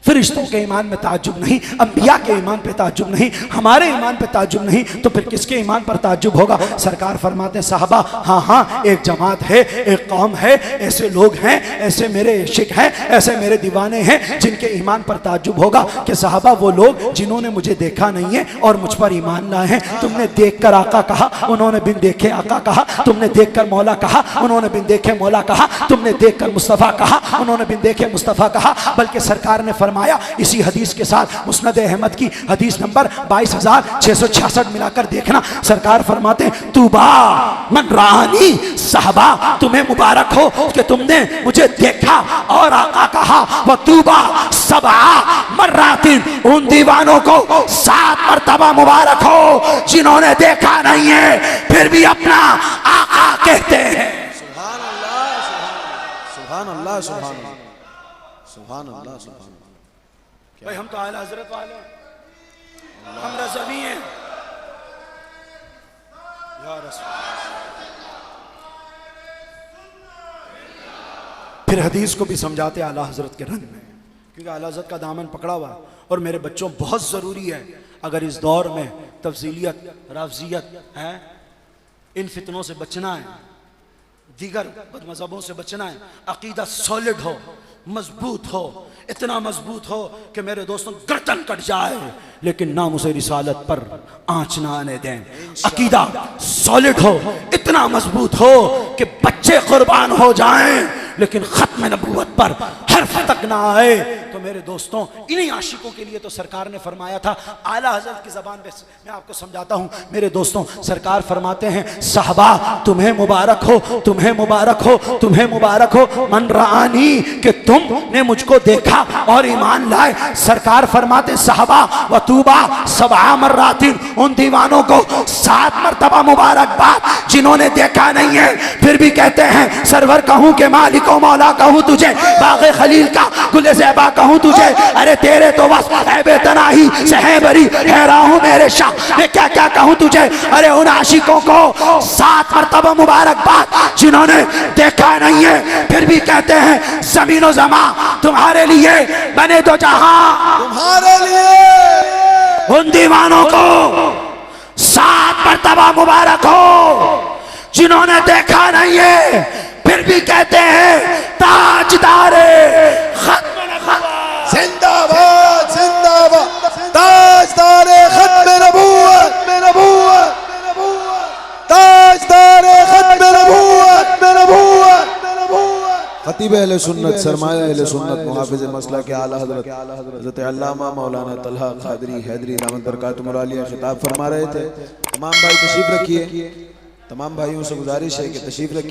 [SPEAKER 1] फरिश्तों के ईमान में ताज्जुब नहीं, अंबिया के ईमान पे ताज्जुब नहीं, हमारे ईमान पे ताज्जुब नहीं, तो फिर किसके ईमान पर ताज्जुब होगा? सरकार फरमाते हैं, साहबा हाँ हाँ, एक जमात है, एक कौम है, ऐसे लोग हैं, ऐसे मेरे इश्क हैं, ऐसे मेरे दीवाने हैं जिनके ईमान पर ताज्जुब होगा कि साहबा वो लोग जिन्होंने मुझे देखा नहीं है और मुझ पर ईमान लाए हैं। तुमने देख कर आका कहा, उन्होंने बिन देखे आका कहा, तुमने देख कर मौला कहा, उन्होंने बिन देखे मौला कहा, तुमने देख कर मुस्तफ़ा कहा, उन्होंने बिन देखे मुस्तफ़ा कहा। बल्कि सरकार ने फरमाया इसी हदीस के साथ, मुस्नद अहमद की हदीस नंबर 22,666 मिलाकर देखना, सरकार फरमाते हैं, तूबा मन रानी, साहबा तुम्हें मुबारक हो कि तुमने मुझे देखा और आका कहा, व तूबा सबा मर्रातिन, उन दीवानों को 7 मरतबा मुबारक हो जिन्होंने देखा नहीं है फिर भी अपना आका कहते हैं।
[SPEAKER 2] सुभान अल्लाह, सुभान अल्लाह, सुभान अल्लाह, सुभान अल्लाह, सुभान।
[SPEAKER 1] भाई हम तो आला हजरत वाले, हम रज़वी हैं या रसूल। फिर हदीस को भी समझाते आला हजरत के रंग में, क्योंकि आला हजरत का दामन पकड़ा हुआ है। और मेरे बच्चों, बहुत ज़रूरी है अगर इस दौर में तफजीलियत, राफजियत है, इन फितनों से बचना है, दीगर बदमज़हबों से बचना है, अकीदा सॉलिड हो, मजबूत हो, इतना मजबूत हो कि मेरे दोस्तों गर्दन कट जाए लेकिन नामुस रिसालत पर आंच ना आने दें। अकीदा सॉलिड हो, इतना मजबूत हो कि बच्चे कुर्बान हो जाएं लेकिन खत्म नबूवत पर हर्फ तक ना आए। तो मेरे दोस्तों, इन्हीं आशिकों के लिए तो सरकार ने फरमाया था, आला हजरत की जबान पे मैं आपको समझाता हूं मेरे दोस्तों। सरकार फरमाते हैं, साहबा तुम्हें मुबारक हो, तुम्हें मुबारक हो, तुम्हें मुबारक हो, मन रानी, कि तुमने मुझको देखा और ईमान लाए। सरकार फरमाते, साहबा वतूबा सबआ मर्रातिन, उन दीवानों को 7 मरतबा मुबारकबाद जिन्होंने देखा नहीं है फिर भी कहते हैं सरवर कहूं के मालिक ओ मौला कहूं तुझे, बाग़े खलील का गुले ज़ेबा कहूं तुझे। अरे तेरे तो बस ऐबे तनाही से है बरी, हैरान हूं मेरे शाह, मैं क्या क्या कहूं तुझे। अरे उन आशिकों को 7 मरतबा मुबारकबाद जिन्होंने देखा नहीं है फिर भी कहते हैं ज़मीन व ज़मा तुम्हारे लिए बने दो जहां,
[SPEAKER 2] तुम्हारे लिए।
[SPEAKER 1] उन दीवानों को 7 मरतबा मुबारक हो जिन्होंने देखा नहीं है फिर भी कहते हैं ताजदारे खत्म नबूवत,
[SPEAKER 2] जिंदाबाद जिंदाबाद, ताजदारे खत्म नबूवत, ताजदारे खत्म नबूवत, खतीब अहले सुन्नत, सरमाया अहले सुन्नत, मुहाफिज मसला के आला हज़रत अल्लामा मौलाना तलहा क़ादरी हैदरी रहमत बरकातुहुल आलिया खिताब फरमा रहे थे। तमाम भाई तशरीफ रखिए, तमाम भाइयों से गुजारिश है कि तशरीफ रखिए।